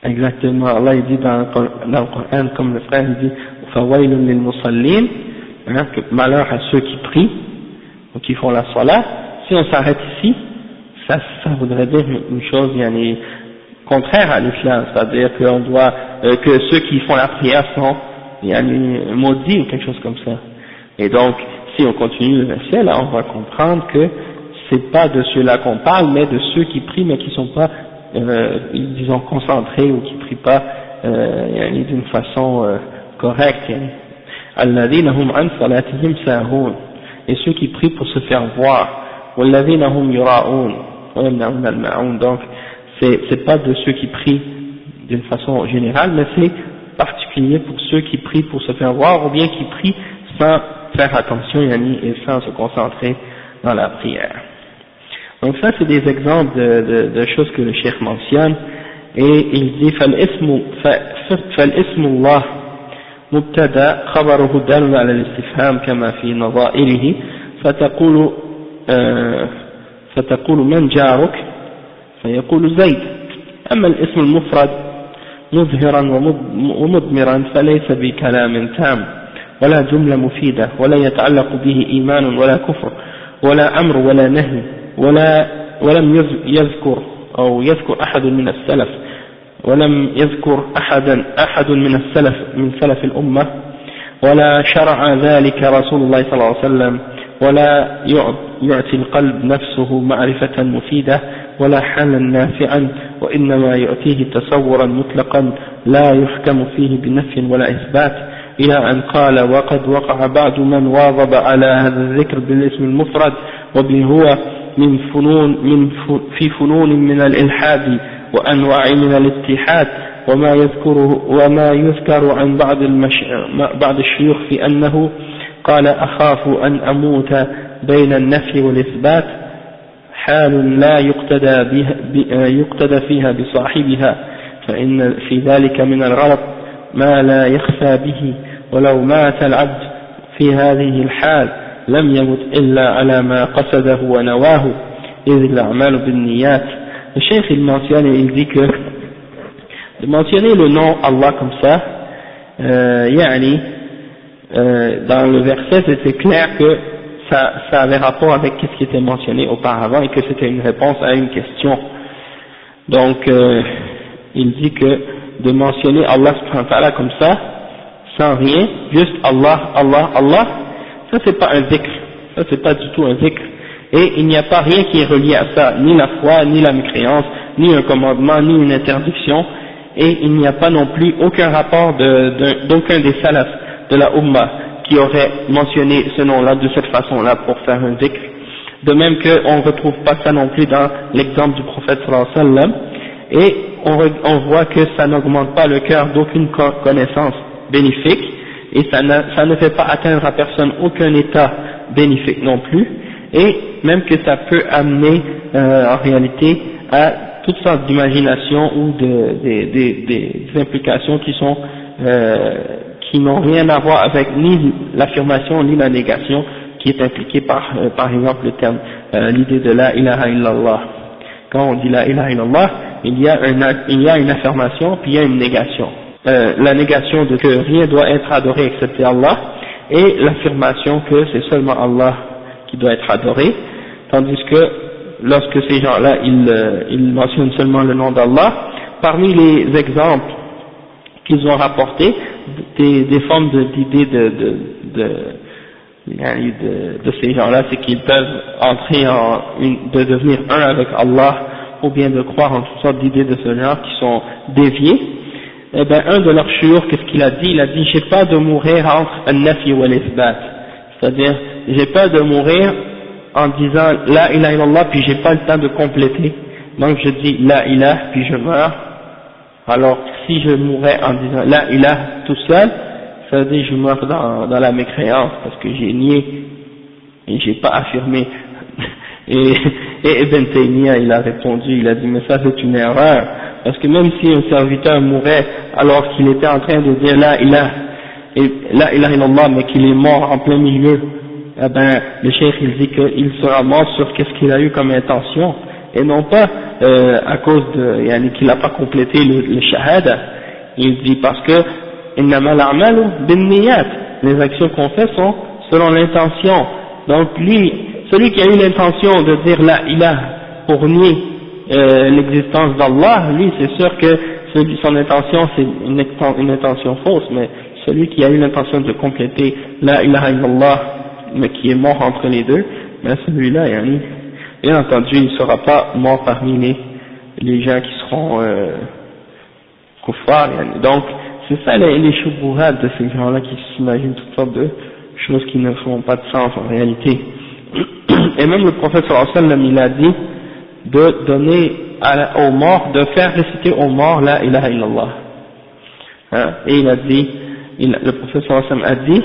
Exactement, Allah il dit dans le Coran, comme le frère il dit fawailun lil musallin, que malheur à ceux qui prient ou qui font la salat. Si on s'arrête ici, ça voudrait dire une chose contraire à l'islam, c'est-à-dire qu'on doit que ceux qui font la prière sont maudits ou quelque chose comme ça. Et donc si on continue le verset là, on va comprendre que c'est pas de ceux-là qu'on parle, mais de ceux qui prient mais qui sont pas disons concentrés ou qui prient pas d'une façon correcte. Alladhina hum an salatihim sahun, et ceux qui prient pour se faire voir. Walladhina hum yura'un wa yamna'un al-ma'un. Donc c'est pas de ceux qui prient d'une façon générale, mais c'est particulier pour ceux qui prient pour se faire voir, ou bien qui prient sans faire attention et sans se concentrer dans la prière. Donc ça c'est des exemples de choses que le cheikh mentionne, et il dit فالاسم الله مبتدا خبره دال على الاستفهام كما في نظائره فتقول من جارك فيقول زيد. أما الاسم المفرد مظهرا ومضمرا فليس بكلام تام ولا جملة مفيدة ولا يتعلق به إيمان ولا كفر ولا أمر ولا نهي ولم يذكر أحد من السلف ولم يذكر أحد من سلف الأمة ولا شرع ذلك رسول الله صلى الله عليه وسلم ولا يعطي القلب نفسه معرفة مفيدة ولا حالا نافعا وإنما يعطيه تصورا مطلقا لا يحكم فيه بنفي ولا إثبات، إلى أن قال وقد وقع بعض من واظب على هذا الذكر بالاسم المفرد وبهو في فنون من الإلحاد وأنواع من الاتحاد وما يذكر عن بعض الشيوخ في أنه قال أخاف أن أموت بين النفي والإثبات، حال لا يقتدى فيها بصاحبها، فإن في ذلك من الغلط ما لا يخفى به، ولو مات العبد في هذه الحال لم يمت إلا على ما قصده ونواه إذ الأعمال بالنيات. Le cheikh il mentionne et il dit que de mentionner le nom Allah comme ça, dans le verset c'était clair que ça avait rapport avec ce qui était mentionné auparavant et que c'était une réponse à une question. Donc il dit que de mentionner Allah subhanahu wa ta'ala comme ça, sans rien, juste Allah, Allah, Allah, ça c'est pas un dhikr, ça c'est pas du tout un dhikr, et il n'y a pas rien qui est relié à ça, ni la foi, ni la mécréance, ni un commandement, ni une interdiction, et il n'y a pas non plus aucun rapport d'aucun des salafs de la Ummah qui aurait mentionné ce nom-là de cette façon-là pour faire un dhikr. De même qu'on ne retrouve pas ça non plus dans l'exemple du prophète sallallahu alayhi wa sallam, et on voit que ça n'augmente pas le cœur d'aucune connaissance bénéfique, et ça ne fait pas atteindre à personne aucun état bénéfique non plus, et même que ça peut amener en réalité à toutes sortes d'imaginations ou des implications qui n'ont rien à voir avec ni l'affirmation ni la négation qui est impliquée par exemple le terme, l'idée de la ilaha illallah. Quand on dit la ilaha illallah, il y a une affirmation puis il y a une négation. La négation de que rien doit être adoré excepté Allah, et l'affirmation que c'est seulement Allah qui doit être adoré, tandis que lorsque ces gens-là ils mentionnent seulement le nom d'Allah, parmi les exemples qu'ils ont rapportés, des formes d'idées de ces gens-là, c'est qu'ils peuvent entrer de devenir un avec Allah, ou bien de croire en toutes sortes d'idées de ce genre qui sont déviées. Eh ben, un de leurs shuyukh, qu'est-ce qu'il a dit? Il a dit, j'ai peur de mourir entre al-nafi wa al-ithbat. C'est-à-dire, j'ai peur de mourir en disant la ilaha illallah, puis j'ai pas le temps de compléter. Donc je dis la ilaha, puis je meurs. Alors, si je mourais en disant la ilaha tout seul, ça veut dire que je meurs dans la mécréance, parce que j'ai nié, et j'ai pas affirmé. Et Ibn Taymiyyah, il a répondu, il a dit, mais ça c'est une erreur. Parce que même si un serviteur mourait alors qu'il était en train de dire la ilaha illallah, mais qu'il est mort en plein milieu, eh ben, le cheikh il dit qu'il sera mort sur qu'est-ce qu'il a eu comme intention, et non pas à cause qu'il n'a pas complété le shahada. Il dit parce que innama al-a'malu bin-niyyat, les actions qu'on fait sont selon l'intention. Donc lui, celui qui a eu l'intention de dire la ilaha pour nier l'existence d'Allah, lui c'est sûr que son intention c'est une intention fausse, mais celui qui a eu l'intention de compléter la ilaha illallah, mais qui est mort entre les deux, ben celui-là, bien entendu, il ne sera pas mort parmi les gens qui seront kuffar. Donc c'est ça les shubuhat de ces gens-là qui s'imaginent toutes sortes de choses qui ne font pas de sens en réalité. Et même le prophète sallallahu alayhi wa sallam, il a dit de donner aux morts, de faire réciter aux morts la ilaha illallah. Et il a dit, le prophète sallallahu alayhi wa sallam a dit,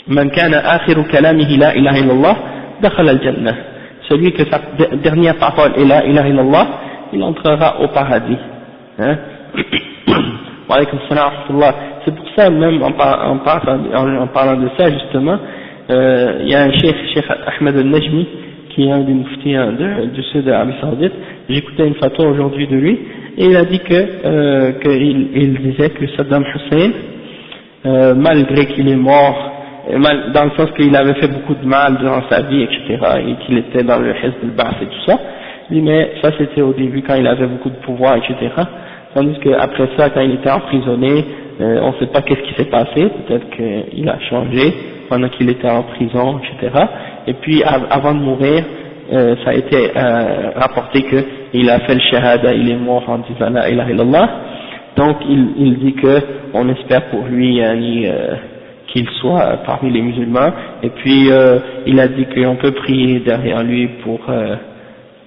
man kana akhiru kalamihi la ilaha illallah, dakhala al-jannah. Celui que sa dernière parole est la ilaha illallah, il entrera au paradis. Wa alaykum salam wa rahmatullah. C'est pour ça, même en parlant de ça justement, il y a un cheikh Ahmed al-Najmi, qui est un des muftis du sud de l'Arabie Saoudite. J'écoutais une photo aujourd'hui de lui, et il a dit qu'il disait que Saddam Hussein, malgré qu'il est mort, dans le sens qu'il avait fait beaucoup de mal durant sa vie, etc., et qu'il était dans le Hizb al-Ba'ath et tout ça, mais ça c'était au début quand il avait beaucoup de pouvoir, etc., tandis qu'après ça, quand il était emprisonné, on ne sait pas qu'est-ce qui s'est passé, peut-être qu'il a changé pendant qu'il était en prison, etc., et puis avant de mourir, ça a été rapporté qu'il a fait le shahada, il est mort en disant la ilaha illallah. Donc il dit que on espère pour lui qu'il soit parmi les musulmans, et puis il a dit qu'on peut prier derrière lui pour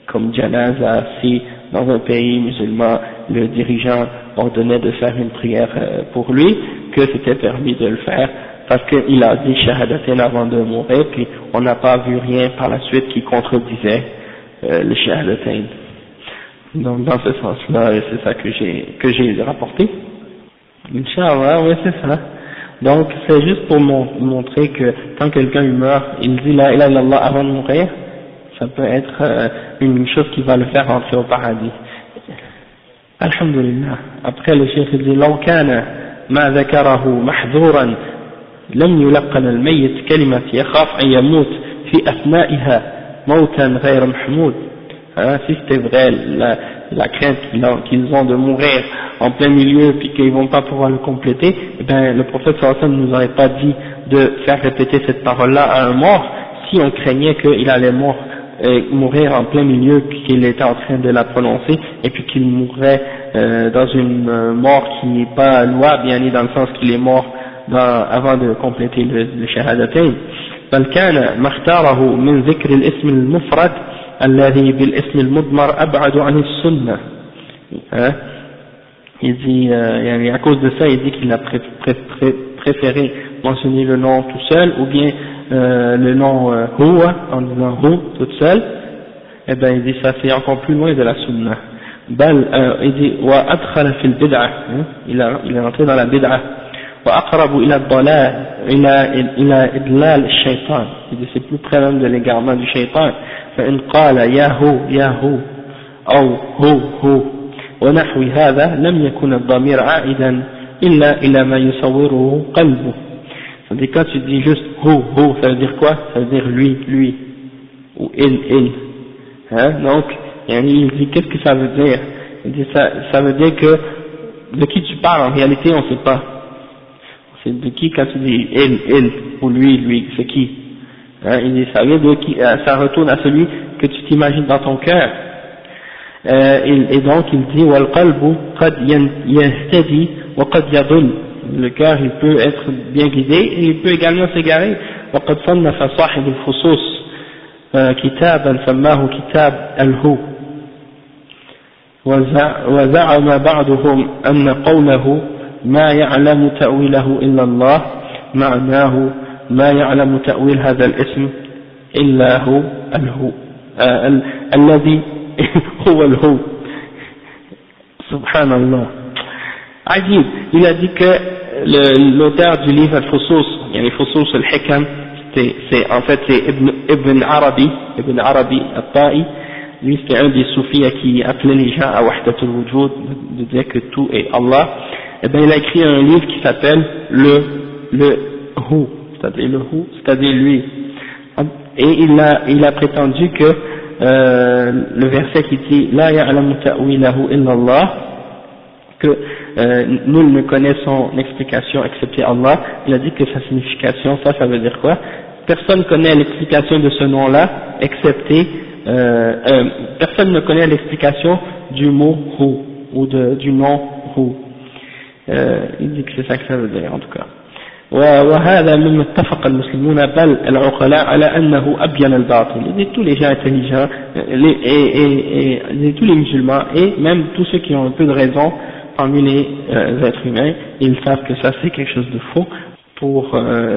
comme janaza, si dans un pays musulman le dirigeant ordonnait de faire une prière pour lui, que c'était permis de le faire, parce qu'il a dit shahadatain avant de mourir, puis on n'a pas vu rien par la suite qui contredisait le shahadatain. Donc dans ce sens-là, c'est ça que j'ai rapporté. Inch'Allah, oui c'est ça. Donc c'est juste pour montrer que quand quelqu'un meurt, il dit la ilaha illallah avant de mourir, ça peut être une chose qui va le faire entrer au paradis. Alhamdulillah. Après le cheikh dit لو كان ما ذكره محذورا لم يلقن الميت كلمة يخاف أن يموت في أثنائها موتا غير محمود. Si c'était vrai la crainte qu'ils ont de mourir en plein milieu puis qu'ils vont pas pouvoir le compléter, eh ben le prophète sallallahu alayhi wa sallam ne nous aurait pas dit de faire répéter cette parole-là à un mort si on craignait qu'il allait mourir en plein milieu puis qu'il était en train de la prononcer et puis qu'il mourrait dans une mort qui n'est pas louable, bien ni dans le sens qu'il est mort avant de compléter le shahadatain. بل كان ما اختاره من ذكر الاسم المفرد الذي بالاسم المضمر أبعد عن السنة. Il dit, à cause de ça, il dit qu'il a préféré mentionner le nom tout seul, ou bien le nom huwa, en disant hu, toute seule. Eh ben, il dit ça c'est encore plus loin de la sunna. Il dit wa adkhala fil bid'ah, il est rentré dans la bid'ah. Wa aqrabu ila ad-dalal, ila idlal ash-shaytan. Il dit c'est plus près même de l'égarement du shaytan. Fa in qala ya hu, ou hu. ونحو هذا لم يكن الضمير عائدا إلا إلى ما يصوره قلبه. C'est-à-dire quand tu dis juste hu, ça veut dire quoi? Ça veut dire lui, ou il. Donc, il dit qu'est-ce que ça veut dire? Il dit ça veut dire que de qui tu parles en réalité on ne sait pas. C'est de qui quand tu dis il, ou lui, c'est qui? Il dit ça vient de qui? Ça retourne à celui que tu t'imagines dans ton cœur. Et donc il dit والقلب قد يهتدي وقد يضل. Le cœur il peut être bien guidé et il peut également s'égarer. وقد صنف صاحب الفصوص كتابا سماه كتاب الهو. وزعم بعضهم أن قوله ما يعلم تأويله إلا الله معناه ما يعلم تأويل هذا الاسم إلا هو الهو الذي هو الهو. Subhanallah. Ajib, il a dit que l'auteur du livre Al-Fusus, yani Fusus al-Hikam, c'est Ibn Arabi al-Ta'i. Lui c'était un des soufis qui appelait les gens à Wahdatul Wujud, de dire que tout est Allah. Et bien il a écrit un livre qui s'appelle le Hu, c'est-à-dire lui. Et il a prétendu que le verset qui dit La ya'lamu ta'wilahu illa Allah, que nul ne connaît son explication excepté Allah. Il a dit que sa signification, ça veut dire quoi? Personne ne connaît l'explication de ce nom-là excepté personne ne connaît l'explication du mot Hu ou du nom Hu. Il dit que c'est ça que ça veut dire en tout cas. وهذا مما اتفق المسلمون بل العقلاء على أنه أبين الباطل. Il dit tous les gens intelligents et tous les musulmans et même tous ceux qui ont un peu de raison parmi les êtres humains, ils savent que ça c'est quelque chose de faux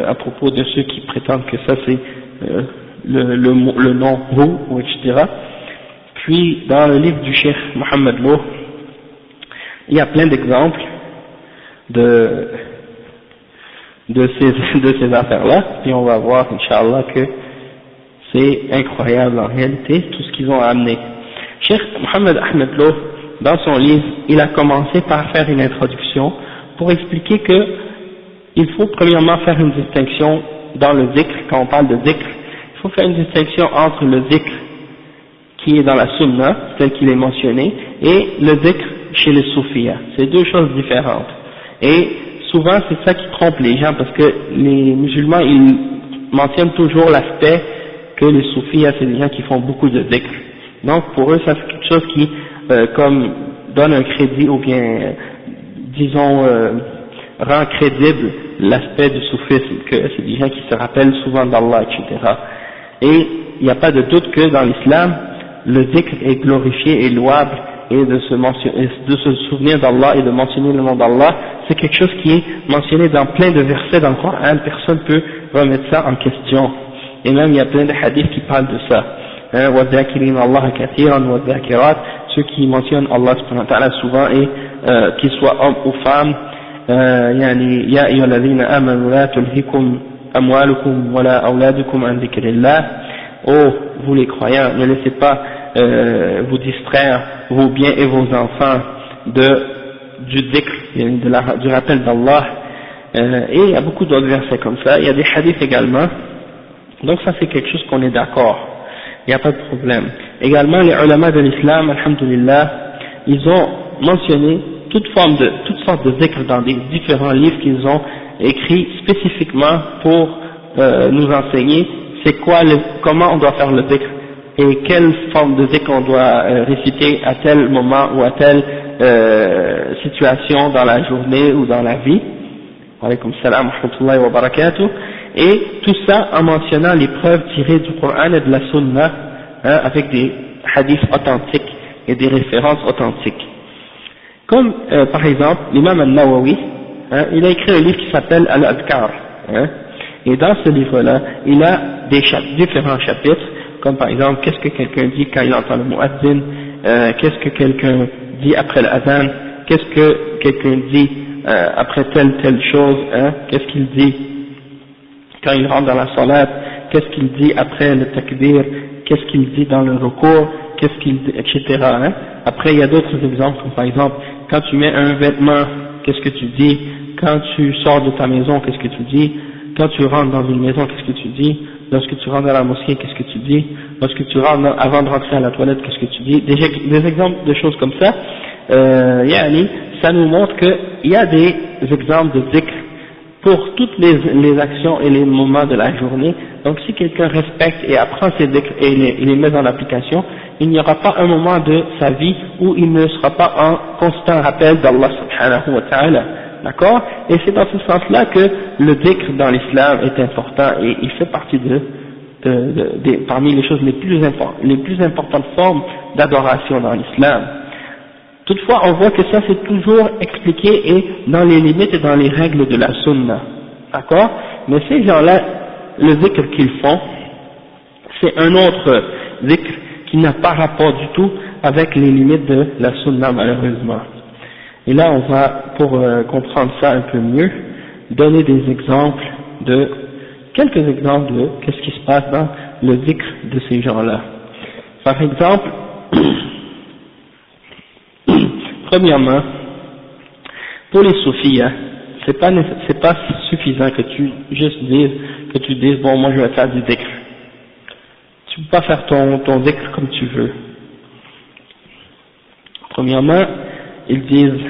à propos de ceux qui prétendent que ça c'est le nom Hu ou etc. Puis dans le livre du cheikh Mohammed Loh, il y a plein d'exemples de ces affaires-là, et on va voir, Inch'Allah, que c'est incroyable en réalité, tout ce qu'ils ont amené. Cheikh Mohammed Ahmed Loh, dans son livre, il a commencé par faire une introduction pour expliquer que il faut premièrement faire une distinction dans le zikr, quand on parle de zikr, il faut faire une distinction entre le zikr qui est dans la sunna, tel qu'il est mentionné, et le zikr chez les soufiyas. C'est deux choses différentes. Et souvent c'est ça qui trompe les gens parce que les musulmans ils mentionnent toujours l'aspect que les soufis c'est des gens qui font beaucoup de dhikr. Donc pour eux ça c'est quelque chose qui comme donne un crédit ou bien disons rend crédible l'aspect du soufisme, que c'est des gens qui se rappellent souvent d'Allah, etc. Et il n'y a pas de doute que dans l'islam le dhikr est glorifié et louable, et de se souvenir d'Allah et de mentionner le nom d'Allah, c'est quelque chose qui est mentionné dans plein de versets dans le Coran, personne ne peut remettre ça en question. Et même il y a plein de hadiths qui parlent de ça. Ceux qui mentionnent Allah souvent et qu'ils soient hommes ou femmes, يعني يا أيها الذين آمنوا لا تلهكم أموالكم ولا أولادكم عن ذكر الله. Oh, vous les croyants, ne laissez pas vous distraire, vos biens et vos enfants du dhikr, du rappel d'Allah. Et il y a beaucoup d'autres versets comme ça. Il y a des hadiths également. Donc ça c'est quelque chose qu'on est d'accord. Il n'y a pas de problème. Également les ulama de l'islam, alhamdulillah, ils ont mentionné toutes sortes de dhikr dans des différents livres qu'ils ont écrits spécifiquement pour nous enseigner c'est quoi comment on doit faire le dhikr et quelle forme de dhikr on doit réciter à tel moment ou à telle situation dans la journée ou dans la vie. Wa alaykum salam wa rahmatullahi wa barakatuh. Et tout ça en mentionnant les preuves tirées du Coran et de la Sunna, avec des hadiths authentiques et des références authentiques. Comme par exemple l'imam al-Nawawi, il a écrit un livre qui s'appelle Al-Adhkar, et dans ce livre-là, il a différents chapitres, comme par exemple qu'est-ce que quelqu'un dit quand il entend le muazzin, qu'est-ce que quelqu'un dit après l'adhan, qu'est-ce que quelqu'un dit après telle chose, qu'est-ce qu'il dit quand il rentre dans la salat, qu'est-ce qu'il dit après le takbir, qu'est-ce qu'il dit dans le recours, qu'est-ce qu'il dit, etc. Après il y a d'autres exemples, comme par exemple quand tu mets un vêtement, qu'est-ce que tu dis, quand tu sors de ta maison, qu'est-ce que tu dis, quand tu rentres dans une maison, qu'est-ce que tu dis, lorsque tu rentres dans la mosquée, qu'est-ce que tu dis, lorsque tu rentres avant de rentrer à la toilette, qu'est-ce que tu dis, des exemples de choses comme ça. Ça nous montre qu'il y a des exemples de dhikr pour toutes les actions et les moments de la journée. Donc si quelqu'un respecte et apprend ces dhikr et les met en application, il n'y aura pas un moment de sa vie où il ne sera pas en constant rappel d'Allah subhanahu wa ta'ala. D'accord? Et c'est dans ce sens-là que le dhikr dans l'islam est important et il fait partie parmi les choses les plus importantes formes d'adoration dans l'islam. Toutefois, on voit que ça c'est toujours expliqué et dans les limites et dans les règles de la sunna. D'accord? Mais ces gens-là, le dhikr qu'ils font, c'est un autre dhikr qui n'a pas rapport du tout avec les limites de la sunna malheureusement. Et là, on va, pour comprendre ça un peu mieux, donner quelques exemples de qu'est-ce qui se passe dans le dhikr de ces gens-là. Par exemple, premièrement, pour les soufis, c'est pas suffisant que tu dises bon moi je vais faire du dhikr. Tu peux pas faire ton dhikr comme tu veux. Premièrement, ils disent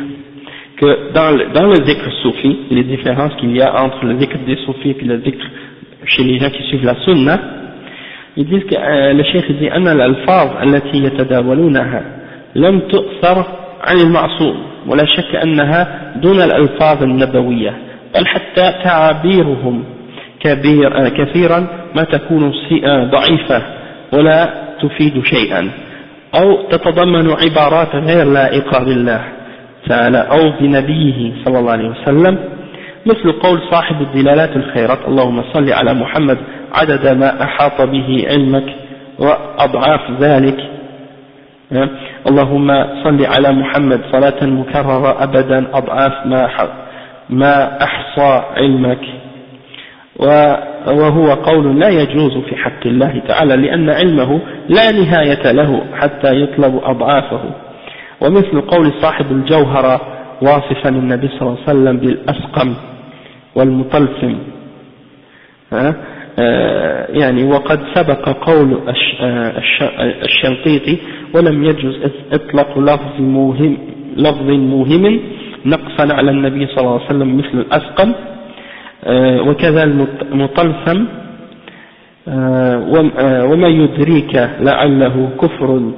que dans le dhikr soufi, les différences qu'il y a entre le dhikr des soufis et le dhikr chez les gens qui suivent la sunna, ils disent que le cheikh dit أن الألفاظ التي يتداولونها لم تؤثر عن المعصوم ولا شك أنها دون الألفاظ النبوية بل حتى تعابيرهم كثيرا ما تكون ضعيفة ولا تفيد شيئا أو تتضمن عبارات غير لائقة بالله تعالى أو بنبيه صلى الله عليه وسلم مثل قول صاحب الدلالات الخيرات اللهم صل على محمد عدد ما أحاط به علمك وأضعاف ذلك اللهم صل على محمد صلاة مكررة أبدا أضعاف ما أحصى علمك وهو قول لا يجوز في حق الله تعالى لأن علمه لا نهاية له حتى يطلب أضعافه ومثل قول صاحب الجوهرة واصفا النبي صلى الله عليه وسلم بالأسقم والمطلسم يعني وقد سبق قول الشنقيطي ولم يجوز إطلاق لفظ موهم نقصا على النبي صلى الله عليه وسلم مثل الأسقم وكذا المطلسم وما يدريك لعله كفر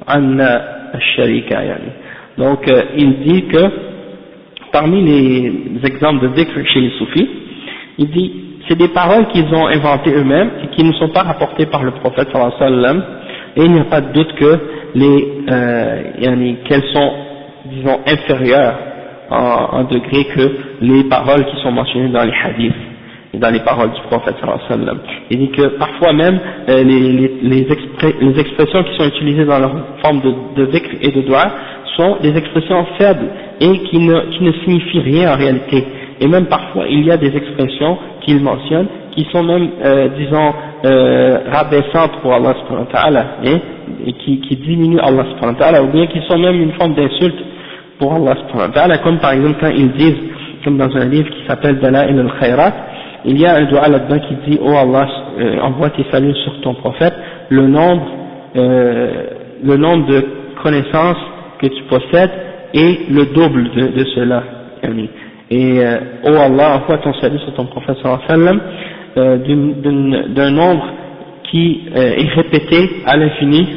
عنا الشريكة يعني. Donc il dit que parmi les exemples de dhikr chez les soufis, il dit c'est des paroles qu'ils ont inventées eux-mêmes et qui ne sont pas rapportées par le prophète sallallahu alayhi wa sallam, et il n'y a pas de doute que qu'elles sont disons inférieures en degré que les paroles qui sont mentionnées dans les hadiths et dans les paroles du prophète sallallahu alayhi wa sallam. Il dit que parfois même les expressions qui sont utilisées dans leur forme de dhikr et de dua sont des expressions faibles et qui ne signifient rien en réalité. Et même parfois il y a des expressions qu'il mentionne qui sont même, disons, rabaissantes pour Allah subhanahu wa ta'ala, et qui diminuent Allah subhanahu wa ta'ala, ou bien qui sont même une forme d'insulte pour Allah subhanahu wa ta'ala, comme par exemple quand ils disent, comme dans un livre qui s'appelle Dala'il al-Khayrat, il y a un dua là-dedans qui dit: oh Allah, envoie tes saluts sur ton prophète, le nombre de connaissances que tu possèdes et le double de cela. Et oh Allah, envoie ton salut sur ton prophète sallallahu alayhi wa sallam d'un nombre qui est répété à l'infini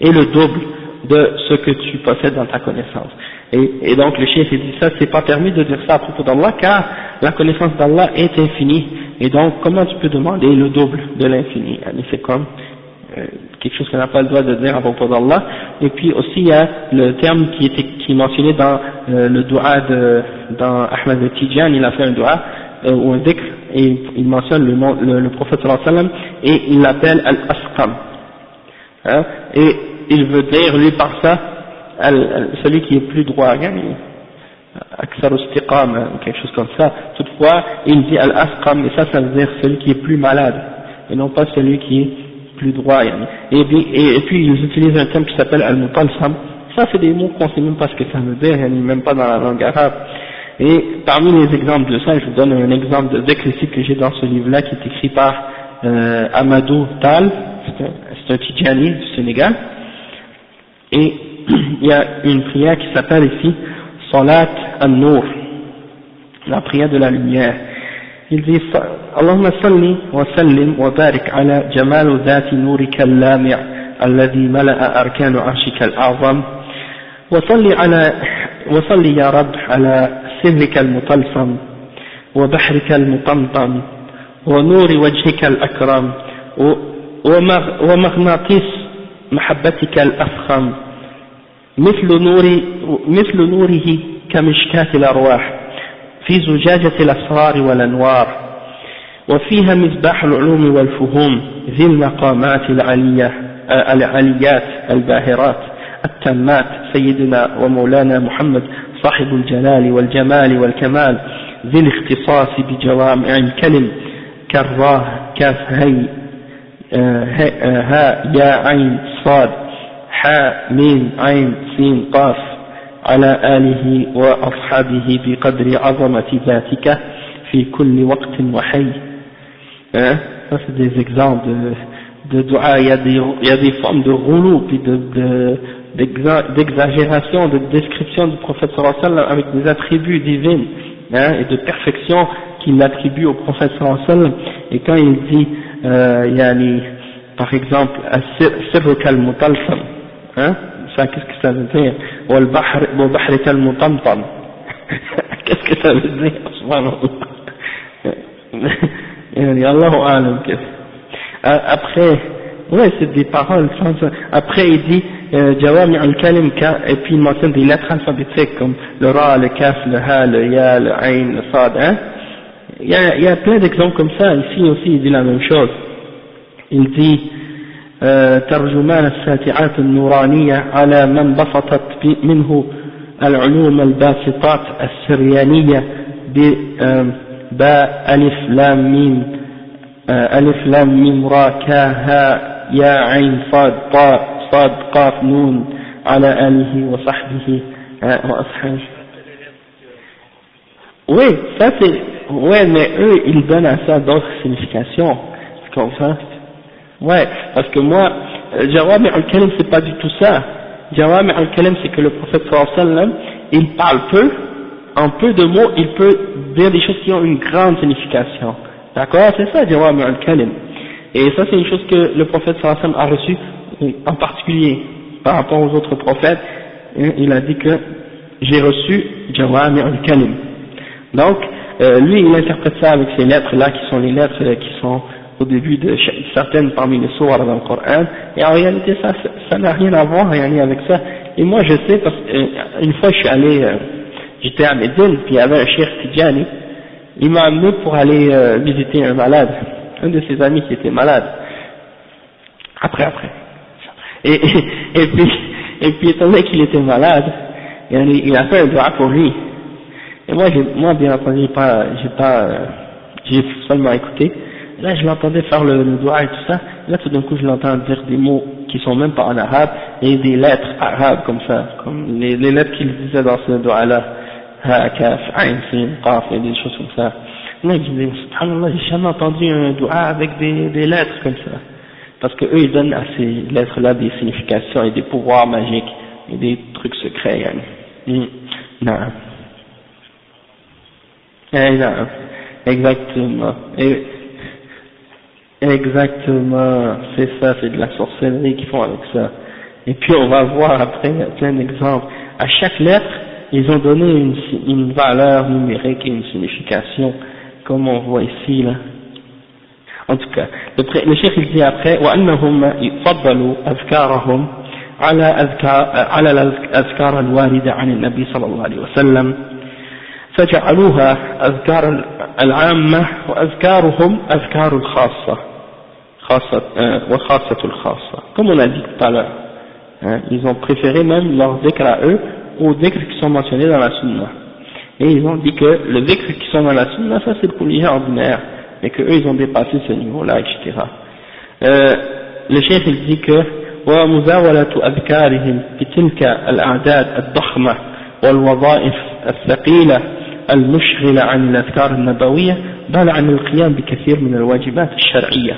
et le double de ce que tu possèdes dans ta connaissance. Et donc le cheikh dit ça, c'est pas permis de dire ça à propos d'Allah, car la connaissance d'Allah est infinie, et donc comment tu peux demander le double de l'infini? C'est comme quelque chose qu'on n'a pas le droit de dire à propos d'Allah. Et puis aussi il y a le terme qui est mentionné dans le dua dans Ahmad al-Tijan, il a fait un dua ou un dhikr, et il mentionne le prophète sallallahu alayhi wa sallam, et il l'appelle Al-Asqam, et il veut dire lui par ça celui qui est plus droit, Aksar Istiqam, quelque chose comme ça. Toutefois il dit Al-Asqam, et ça veut dire celui qui est plus malade, et non pas celui qui est plus droit. Et puis ils utilisent un terme qui s'appelle Al-Mutalsam. Ça c'est des mots qu'on ne sait même pas ce que ça veut dire, même pas dans la langue arabe. Et parmi les exemples de ça, je vous donne un exemple de dhikr ici que j'ai dans ce livre-là, qui est écrit par Amadou Tal, c'est un Tidjani du Sénégal, et il y a une prière qui s'appelle ici Salat al-Nur, la prière de la lumière. Il dit: Allahumma salli wa sallim wa barik ala jamal dhati nurika al-lami' alladhi mala'a arkanu arshika al-a'zam, wa salli ya Rabb ala sirrika al-mutalsam wa bahrika al-mutamtam wa nuri wajhika al-akram wa maghnatis mahabbatika al-afkham مثل نوره كمشكاة الأرواح في زجاجة الأسرار والأنوار وفيها مصباح العلوم والفهوم ذي المقامات العليات الباهرات التامات سيدنا ومولانا محمد صاحب الجلال والجمال والكمال ذي الاختصاص بجوامع الكلم كالراه كاف هي ها يا عين صاد حاء ميم عين سين قاف على آله وأصحابه بقدر عظمة ذاتك في كل وقت وحي. Ça c'est des exemples de dua. Il y a des formes de rouleau puis d'exagération, de description du prophète sallallahu alayhi wa sallam avec des attributs divins, et de perfection qu'il attribue au prophète sallallahu alayhi wa sallam. Et quand il dit yani, par exemple sirruka al-mutalsam, ça qu'est-ce que ça veut dire? Wa bahrika al-mutamtam, qu'est-ce que ça veut dire? Subhanallah. Allahu a'lam. Après, ouais, c'est des paroles. Après il dit Jawami al-Kalim, et puis il mentionne des lettres alphabétiques comme le Ra, le Kaf, le Ha, le Ya, le Ain, le Sad. Il y a plein d'exemples comme ça. Ici aussi il dit la même chose. Il dit ترجمان الساتعات النورانية على من بسطت منه العلوم الباسطات السريانية باء ألف لام ميم ألف لام ميم را كا ها يا عين صاد طاء صاد قاف نون على آله وصحبه وأصحابه. Oui, ça c'est, ouais, mais eux ils donnent à ça d'autres significations, tu comprends? Ouais, parce que moi, Jawami al-Kalim c'est pas du tout ça. Jawami al-Kalim c'est que le prophète sallallahu alayhi wa sallam, il parle peu, en peu de mots, il peut dire des choses qui ont une grande signification. D'accord? C'est ça Jawami al-Kalim. Et ça c'est une chose que le prophète sallallahu alayhi wa sallam a reçue en particulier par rapport aux autres prophètes. Il a dit que j'ai reçu Jawami al-Kalim. Donc, lui il interprète ça avec ces lettres là qui sont les lettres qui sont au début de certaines parmi les sourates dans le Coran, et en réalité ça n'a rien à voir avec ça. Et moi je sais parce qu'une fois je suis allé, j'étais à Médine, puis il y avait un cheikh Tidjani, il m'a amené pour aller visiter un malade, un de ses amis qui était malade, après. Et puis étant donné qu'il était malade, il a fait un dua pour lui. Et moi bien entendu, j'ai seulement écouté. Là, je l'entendais faire le dua et tout ça. Là, tout d'un coup, je l'entends dire des mots qui sont même pas en arabe, et des lettres arabes comme ça, comme les lettres qu'il disait dans ce dua-là. Ha, kaf, ayn, sin, qaf, et des choses comme ça. Là, je me dis, subhanallah, j'ai jamais entendu un dua avec des lettres comme ça. Parce que eux, ils donnent à ces lettres-là des significations et des pouvoirs magiques, et des trucs secrets, yani. Non. Non. Exactement. Exactement, c'est ça, c'est de la sorcellerie qu'ils font avec ça. Et puis on va voir après plein d'exemples. À chaque lettre, ils ont donné une valeur numérique et une signification, comme on voit ici là. En tout cas, le chef il dit après, وأنهم يفضلوا أذكارهم على الأذكار الواردة عن النبي صلى الله عليه وسلم فجعلوها أذكار العامة وأذكارهم أذكار الخاصة وخاصة الخاصة. Comme on a dit tout à l'heure, ils ont préféré même leurs dhikr à eux aux dhikr qui sont mentionnés dans la sunna. Et ils ont dit que le dhikr qui sont dans la sunna, ça c'est le coulier ordinaire, mais que eux ils ont dépassé ce niveau-là, etc. Le chef il dit que ومزاولة أذكارهم بتلك الأعداد الضخمة والوظائف الثقيلة المشغلة عن الأذكار النبوية بل عن القيام بكثير من الواجبات الشرعية.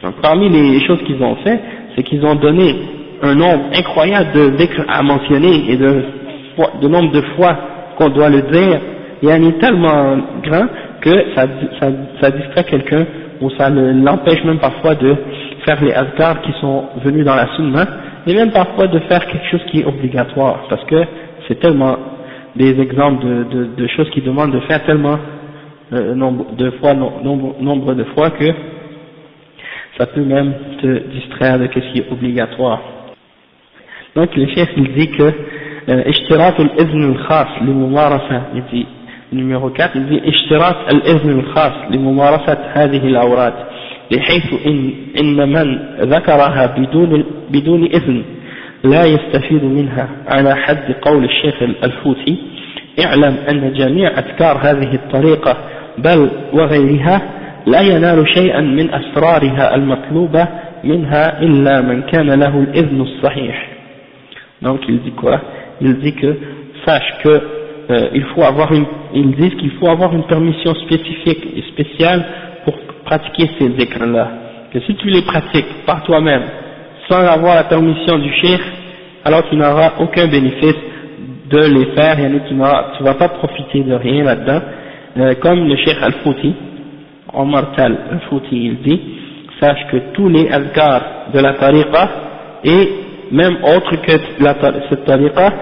Donc parmi les choses qu'ils ont fait, c'est qu'ils ont donné un nombre incroyable de dhikr à mentionner et de nombre de fois qu'on doit le dire, il y en est tellement grand que ça distrait quelqu'un ou ça l'empêche même parfois de faire les azkars qui sont venus dans la sunna et même parfois de faire quelque chose qui est obligatoire parce que c'est tellement des exemples de choses qui demandent de faire tellement nombre de fois que ça peut même te distraire de ce qui est obligatoire. Donc le chef il dit que اشتراط الإذن الخاص لممارسة, il dit numéro 4, il dit اشتراط الإذن الخاص لممارسة هذه الأوراد بحيث إن من ذكرها بدون إذن لا يستفيد منها على حد قول الشيخ الفوتي اعلم أن جميع أذكار هذه الطريقة بل وغيرها لا ينال شيئا من أسرارها المطلوبة منها إلا من كان له الإذن الصحيح. Donc il dit quoi? Il dit que sache que ils disent qu'il faut avoir une permission spécifique et spéciale pour pratiquer ces dhikrs-là. Que si tu les pratiques par toi-même sans avoir la permission du cheikh, alors tu n'auras aucun bénéfice de les faire et tu ne vas pas profiter de rien là-dedans. Comme le cheikh Al-Fouti, Omar Tal Al-Fouti, il dit, sache que tous les azkars de la tariqa et même autre que cette tariqa,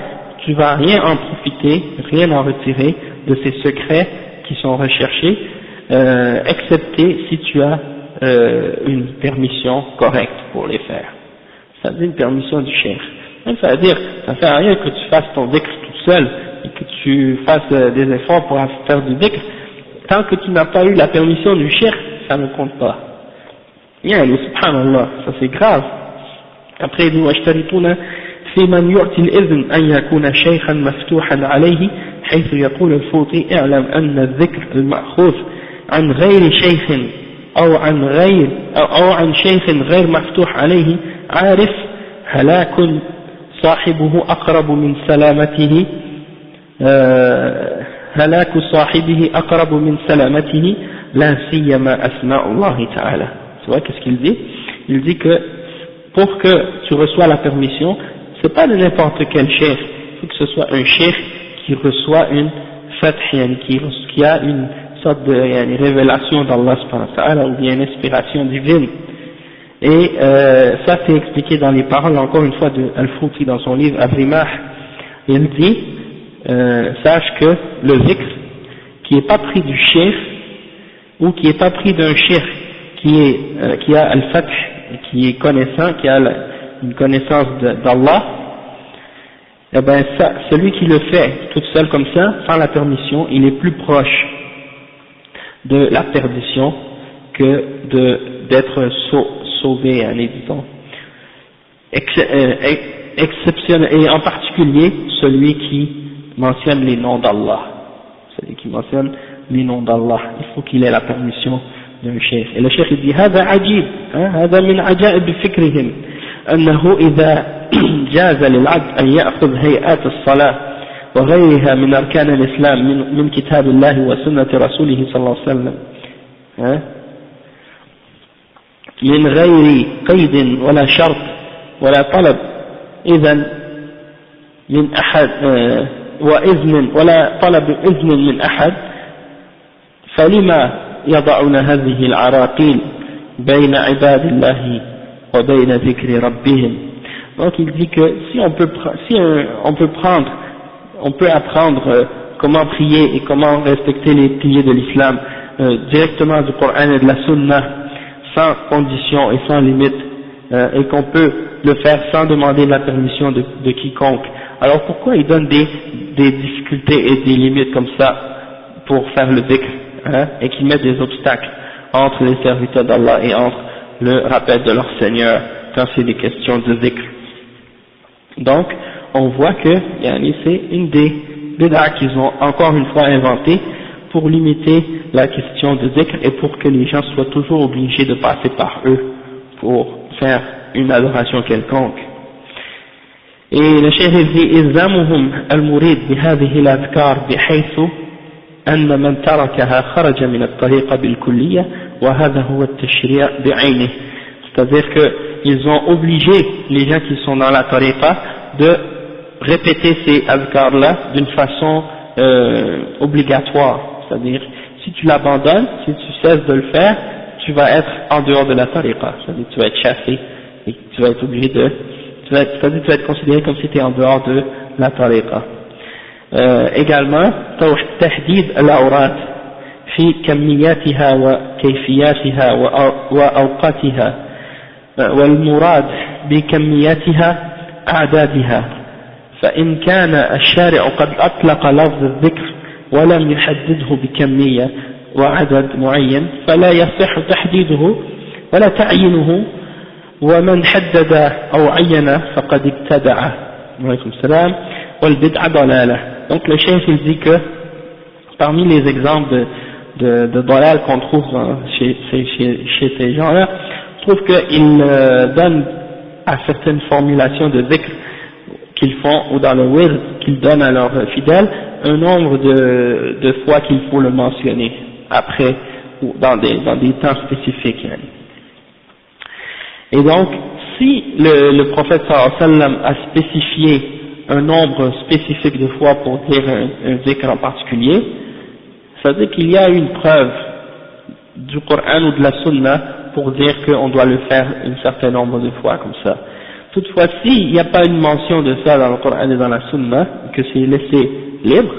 tu vas rien en profiter, rien en retirer de ces secrets qui sont recherchés, excepté si tu as une permission correcte pour les faire. Ça veut dire une permission du cheikh. Ça veut dire, ça ne fait rien que tu fasses ton dhikr tout seul et que tu fasses des efforts pour faire du dhikr. Tant que tu n'as pas eu la permission du cheikh, ça ne compte pas. Yani, subhanallah, ça c'est grave. Après, il dit, واشترطون في من يعطي الإذن أن يكون شيخا مفتوحا عليه حيث يقول الفوطي اعلم أن الذكر المأخوذ عن غير شيخ أو عن شيخ غير مفتوح عليه عارف هلاك صاحبه أقرب من سلامته هلاك صاحبه أقرب من سلامته لا سيما أسماء الله تعالى. Tu vois qu'est-ce qu'il dit? Il dit que pour que tu reçois la permission, c'est pas de n'importe quel cheikh, il faut que ce soit un cheikh qui reçoit une fath, qui a une sorte de une révélation d'Allah subhanahu wa ta'ala ou bien une inspiration divine. Et ça c'est expliqué dans les paroles encore une fois de Al-Fouti dans son livre Al-Rimah. Il dit sache que le zikr qui est pas pris du cheikh ou qui est pas pris d'un cheikh qui a al-fath, qui est connaissant, qui a une connaissance d'Allah, eh ben ça, celui qui le fait tout seul comme ça, sans la permission, il est plus proche de la perdition que d'être sauvé, disons. Exceptionnel, et en particulier celui qui mentionne les noms d'Allah, c'est-à-dire qui mentionne les noms d'Allah, il faut qu'il ait la permission d'un cheikh. Et le cheikh il dit هذا عجيب هذا من عجائب فكرهم أنه إذا جاز للعبد أن يأخذ هيئات الصلاة وغيرها من أركان الإسلام من كتاب الله وسنة رسوله صلى الله عليه وسلم من غير قيد ولا شرط ولا طلب إذن من أحد وإذن ولا طلب إذن من أحد فلما يضعون هذه العراقيل بين عباد الله وبين ذكر ربهم. Donc il dit que si on peut apprendre comment prier et comment respecter les piliers de l'islam directement du Coran et de la Sunna sans condition et sans limite et qu'on peut le faire sans demander la permission de quiconque, alors pourquoi il donne des difficultés et des limites comme ça pour faire le dhikr et qu'il met des obstacles entre les serviteurs d'Allah et entre le rappel de leur Seigneur quand c'est des questions de dhikr. Donc on voit que c'est une des bid'a qu'ils ont encore une fois inventé pour limiter la question de dhikr et pour que les gens soient toujours obligés de passer par eux pour faire une adoration quelconque. Et le cheikh dit إلزامهم المريد بهذه الأذكار بحيث أن من تركها خرج من الطريقة بالكلية وهذا هو التشريع بعينه. C'est-à-dire qu'ils ont obligé les gens qui sont dans la tariqa de répéter ces adhkars-là d'une façon obligatoire. C'est-à-dire, si tu l'abandonnes, si tu cesses de le faire, tu vas être en dehors de la tariqa. C'est-à-dire, tu vas être chassé et tu vas être obligé de... tu vas être considéré comme si tu es en dehors de la tariqa. également تحديد الأوراد في كمياتها وكيفياتها وأوقاتها والمراد بكمياتها أعدادها فإن كان الشارع قد أطلق لفظ الذكر ولم يحدده بكمية وعدد معين فلا يصح تحديده ولا تعيينه ومن حدد أو عين فقد ابتدع. وعليكم السلام. والبدعة ضلالة. Donc le chef il dit que parmi les exemples de dalal qu'on trouve chez ces gens-là, je trouve qu'ils donnent à certaines formulations de dhikr qu'ils font ou dans le wird qu'ils donnent à leurs fidèles un nombre de fois qu'il faut le mentionner après ou dans des temps spécifiques. Et donc si le prophète sallallahu alayhi wa sallam a spécifié un nombre spécifique de fois pour dire un dhikr en particulier, ça veut dire qu'il y a une preuve du Coran ou de la Sunna pour dire qu'on doit le faire un certain nombre de fois comme ça. Toutefois, s'il n'y a pas une mention de ça dans le Coran et dans la Sunna, que c'est laissé libre,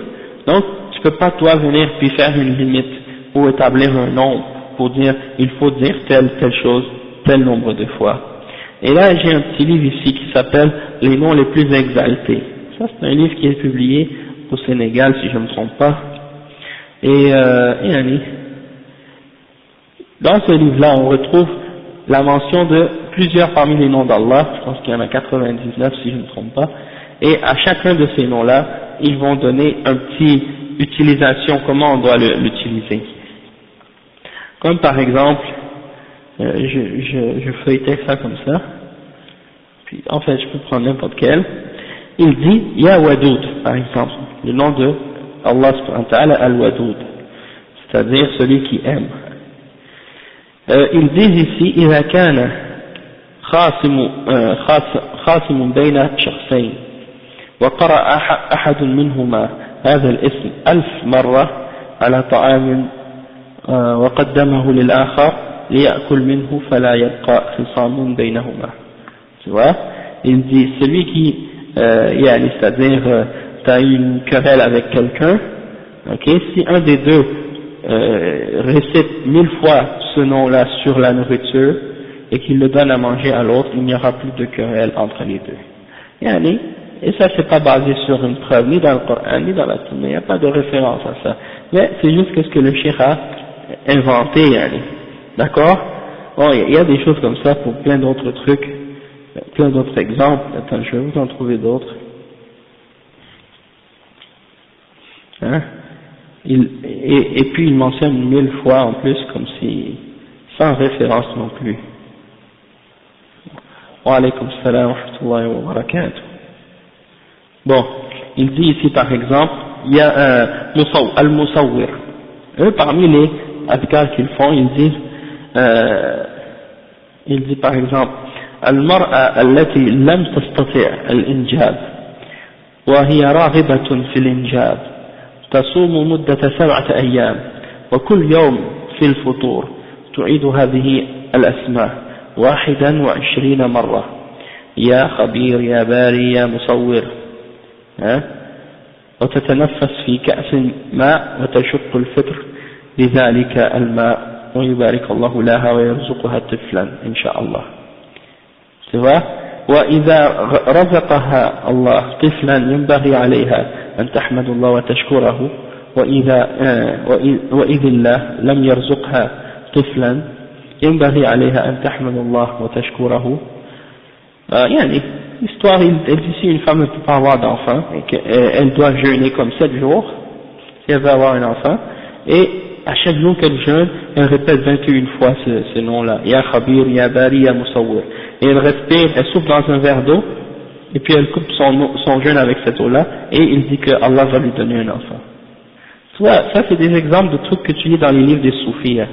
donc tu peux pas toi venir puis faire une limite ou établir un nombre pour dire il faut dire telle chose, tel nombre de fois. Et là j'ai un petit livre ici qui s'appelle Les noms les plus exaltés. Ça c'est un livre qui est publié au Sénégal si je ne me trompe pas. Et dans ce livre-là on retrouve la mention de plusieurs parmi les noms d'Allah, je pense qu'il y en a 99 si je ne me trompe pas, et à chacun de ces noms-là, ils vont donner un petit utilisation, comment on doit l'utiliser. Comme par exemple, je feuilletais ça comme ça, puis en fait je peux prendre n'importe quel, il dit Ya Wadoud par exemple, le nom de Allah subhanahu wa ta'ala al-Wadoud, c'est-à-dire celui qui aime. Ils disent ici إذا كان خاصم بين شخصين وقرأ أحد منهما هذا الاسم 1000 مرة على طعام وقدمه للآخر ليأكل منه فلا يبقى خصام بينهما. Tu vois, il dit celui qui c'est-à-dire tu as une querelle avec quelqu'un, ok, si un des deux récite 1000 fois ce nom-là sur la nourriture et qu'il le donne à manger à l'autre, il n'y aura plus de querelle entre les deux. Et ça c'est pas basé sur une preuve ni dans le Coran ni dans la Sunna, il n'y a pas de référence à ça, mais c'est juste ce que le cheikh a inventé, d'accord. Bon, il y a des choses comme ça pour plein d'autres trucs, plein d'autres exemples. Attends, je vais vous en trouver d'autres. Hein? Et puis il mentionne 1000 fois en plus, comme si, sans référence non plus. Wa alaykum salam wa rahmatullahi wa barakatuh. Bon, il dit ici par exemple, il y a al-musawwir. Eux, parmi les adhkars qu'ils font, il dit par exemple, المرأة التي لم تستطع الإنجاب وهي راغبة في الإنجاب تصوم مدة 7 أيام وكل يوم في الفطور تعيد هذه الأسماء 21 مرة يا خبير يا باري يا مصور وتتنفس في كأس ماء وتشق الفطر بذلك الماء ويبارك الله لها ويرزقها طفلا إن شاء الله. وإذا رزقها الله طفلا ينبغي عليها أن تحمد الله وتشكره وإذا الله لم يرزقها طفلا ينبغي عليها أن تحمد الله وتشكره. يعني l'histoire, elle dit si une femme ne peut pas avoir d'enfant, elle doit jeûner comme 7 jours si elle veut avoir un enfant, et à chaque jour qu'elle jeûne, elle répète 21 fois ce nom-là, Ya Khabir, Ya Bari, Ya Musawwir, et elle respire, elle souffle dans un verre d'eau, et puis elle coupe son jeûne avec cette eau-là, et il dit que Allah va lui donner un enfant. Tu vois, ça c'est des exemples de trucs que tu lis dans les livres des soufis, hein,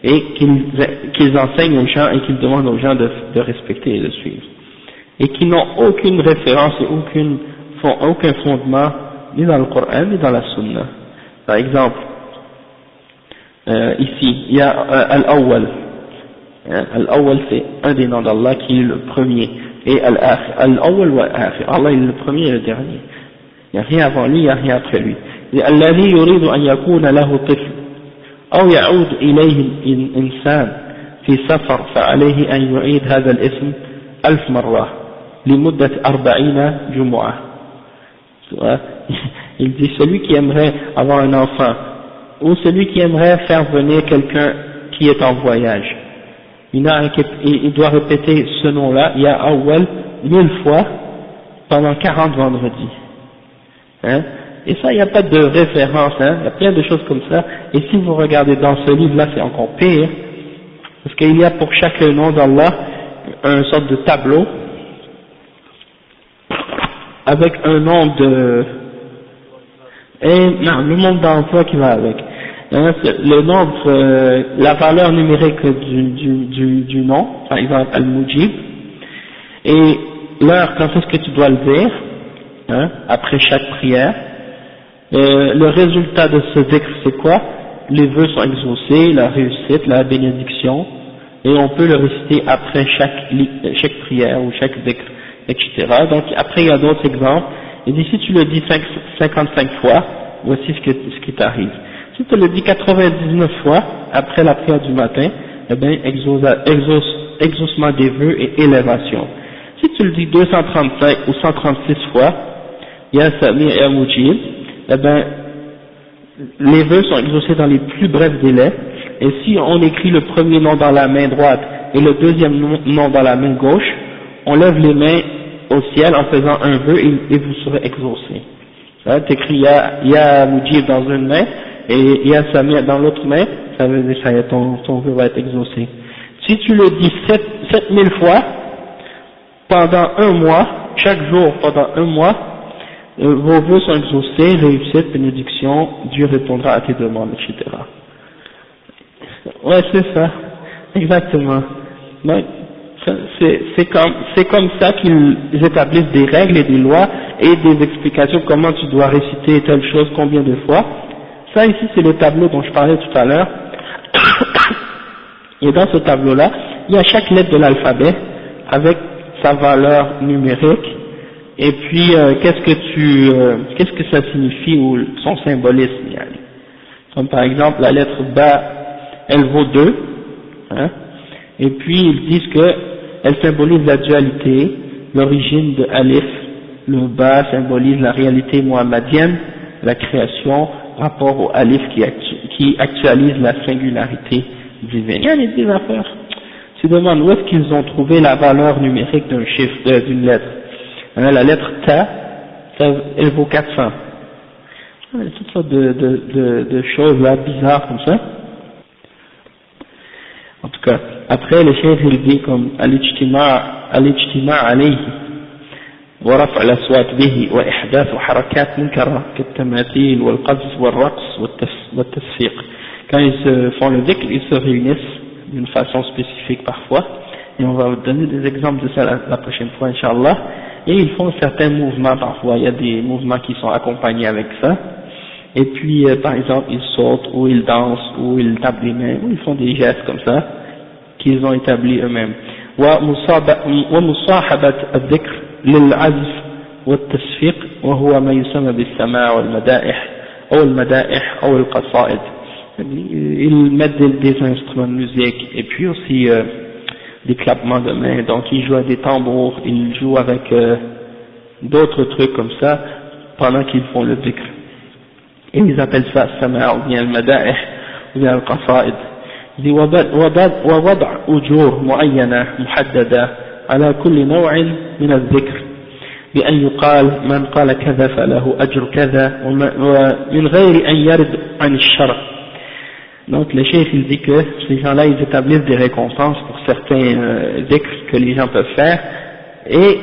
et qu'ils enseignent aux gens et qu'ils demandent aux gens de respecter et de suivre, et qui n'ont aucune référence et aucun fondement ni dans le Coran ni dans la Sunna. Par exemple, ici, il y a Al-Awwal. Al-Awwal, c'est un des noms d'Allah qui est le premier. Et Al-Awwal wa Al-Akhir. Allah est le premier et le dernier. Il n'y a rien avant lui, il n'y a rien après lui. الذي يريد أن يكون له طفل أو يعود إليه إنسان في سفر فعليه أن يعيد هذا الاسم 1000 مرة لمدة 40 جمعة. Il dit celui qui aimerait avoir un enfant ou celui qui aimerait faire venir quelqu'un qui est en voyage, il doit répéter ce nom-là, Ya Awwal, 1000 fois pendant 40 vendredis. Hein? Et ça, il n'y a pas de référence, hein? Il y a plein de choses comme ça. Et si vous regardez dans ce livre-là, c'est encore pire, parce qu'il y a pour chaque nom d'Allah une sorte de tableau avec un nom de... Et non, le nombre d'emplois qui va avec. Hein, le nombre, la valeur numérique du nom, par exemple Al-Mujib, et l'heure quand est-ce que tu dois le dire, hein, après chaque prière. Le résultat de ce dhikr c'est quoi? Les vœux sont exaucés, la réussite, la bénédiction, et on peut le réciter après chaque prière ou chaque dhikr, etc. Donc après il y a d'autres exemples. Et dit si tu le dis 55 fois, voici ce qui t'arrive. Si tu le dis 99 fois après la prière du matin, eh bien exaucement des vœux et élévation. Si tu le dis 235 ou 136 fois, Ya Sami Ya Mujib, eh bien les vœux sont exaucés dans les plus brefs délais. Et si on écrit le premier nom dans la main droite et le deuxième nom dans la main gauche, on lève les mains au ciel en faisant un vœu et vous serez exaucé. Tu écris Ya Mujib dans une main et Ya Sami dans l'autre main, ça veut dire que ton vœu va être exaucé. Si tu le dis 7000 fois pendant un mois, chaque jour pendant un mois, vos vœux sont exaucés, réussite, bénédiction, Dieu répondra à tes demandes, etc. Ouais, c'est ça, exactement. Donc, c'est comme ça qu'ils établissent des règles et des lois et des explications comment tu dois réciter telle chose, combien de fois. Ça ici c'est le tableau dont je parlais tout à l'heure. Et dans ce tableau-là, il y a chaque lettre de l'alphabet avec sa valeur numérique. Et puis qu'est-ce que ça signifie ou son symbolisme. Comme par exemple la lettre Ba, elle vaut 2, hein, et puis ils disent que elle symbolise la dualité, l'origine de Alif, le Ba symbolise la réalité muhammadienne, la création, rapport au Alif qui actualise la singularité divine. Il y a des affaires. Tu demandes où est-ce qu'ils ont trouvé la valeur numérique d'un chiffre, d'une lettre. Hein, la lettre Ta, elle vaut 400. toutes sortes de choses là bizarres comme ça. En tout cas, après le cheikh il dit comme al-ijtima' alayhi wa raf' al-aswat bihi wa ihdath harakat munkara kat-tamathil wal-qazf wal-raqs wat-tasfiq. Quand ils se font le dhikr, ils se réunissent d'une façon spécifique parfois, et on va vous donner des exemples de ça la prochaine fois, Inch'Allah. Et ils font certains mouvements parfois, il y a des mouvements qui sont accompagnés avec ça, et puis par exemple ils sautent, ou ils dansent, ou ils tapent des mains, ou ils font des gestes comme ça, qu'ils ont établis eux-mêmes. ومصاحبة الذكر للعزف والتصفيق وهو ما يسمى بالسماع والمدائح أو القصائد. Ils mettent des instruments de musique et puis aussi des clappements de mains, donc ils jouent à des tambours, ils jouent avec d'autres trucs comme ça pendant qu'ils font le dhikr. Et ils appellent ça sama' ou bien al-mada'ih ou bien al-qasaid. ووضع أجور معينة محددة على كل نوع من الذكر بأن يقال من قال كذا فله أجر كذا ومن غير أن يرد عن الشرع. Donc le cheikh il dit que ces gens-là ils établissent des récompenses pour certains dhikrs que les gens peuvent faire, et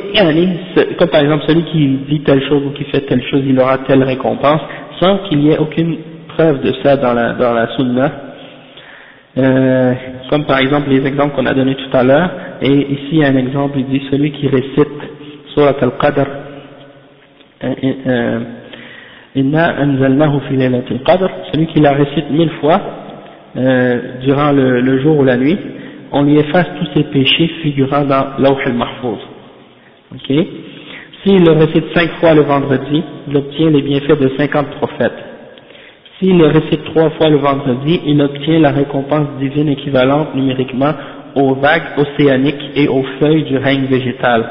comme par exemple celui qui dit telle chose ou qui fait telle chose il aura telle récompense sans qu'il y ait aucune preuve de ça dans la sunna, comme par exemple les exemples qu'on a donnés tout à l'heure. Et ici il y a un exemple, il dit celui qui récite Surat al-Qadr, Inna anzalnahu fi laylatil qadr, celui qui la récite 1000 fois durant le jour ou la nuit, on lui efface tous ses péchés figurant dans Lawh al-Mahfouz. Ok. S'il le récite 5 fois le vendredi, il obtient les bienfaits de 50 prophètes. S'il le récite 3 fois le vendredi, il obtient la récompense divine équivalente numériquement aux vagues océaniques et aux feuilles du règne végétal.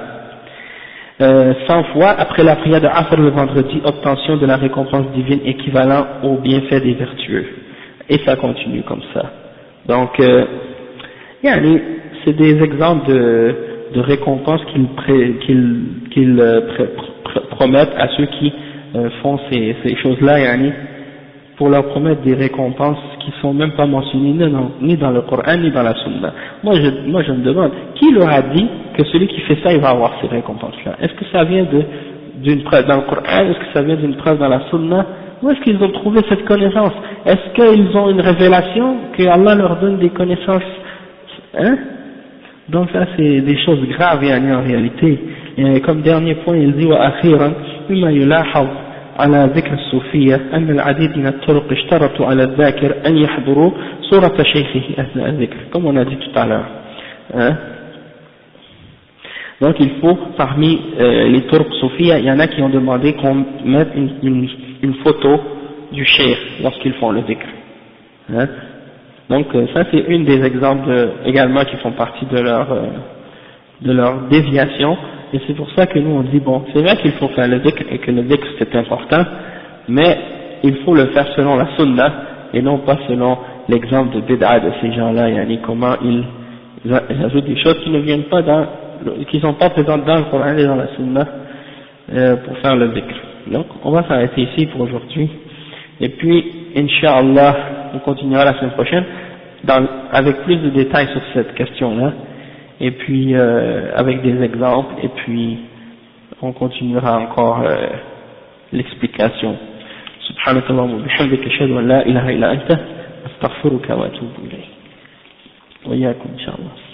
100 fois après la prière de Asr le vendredi, obtention de la récompense divine équivalent aux bienfaits des vertueux. Et ça continue comme ça. Donc, c'est des exemples de récompenses qu'ils promettent à ceux qui font ces choses-là, pour leur promettre des récompenses qui sont même pas mentionnées ni dans le Coran ni dans la Sunna. Moi je me demande, qui leur a dit que celui qui fait ça il va avoir ces récompenses-là? Est-ce que ça vient d'une preuve dans le Coran? Est-ce que ça vient d'une preuve dans la Sunna? Où est-ce qu'ils ont trouvé cette connaissance? Est-ce qu'ils ont une révélation que Allah leur donne des connaissances? Donc ça c'est des choses graves en réalité. Et comme dernier point il dit وأخيرا مما يلاحظ على ذكر الصوفية أن العديد من الطرق اشترطوا على الذاكر أن يحضروا صورة شيخه أثناء الذكر, comme on a dit tout à l'heure. Donc il faut, parmi les turcs soufia, il y en a qui ont demandé qu'on mette une photo du cheikh lorsqu'ils font le dhikr. Donc ça c'est une des exemples également qui font partie de leur déviation. Et c'est pour ça que nous on dit, bon, c'est vrai qu'il faut faire le dhikr et que le dhikr c'est important, mais il faut le faire selon la sunna et non pas selon l'exemple de bid'a de ces gens-là, comment ils ajoutent des choses qui ne viennent pas qui sont pas présentes dans le Coran et dans la sunna pour faire le dhikr. Donc on va s'arrêter ici pour aujourd'hui, et puis Inch'Allah on continuera la semaine prochaine avec plus de détails sur cette question-là, et puis avec des exemples, et puis on continuera encore l'explication. Subhanakallahumma wa bihamdika ashhadu an la ilaha illa anta astaghfiruka wa atubu ilayk. Wa iyyakum inshallah.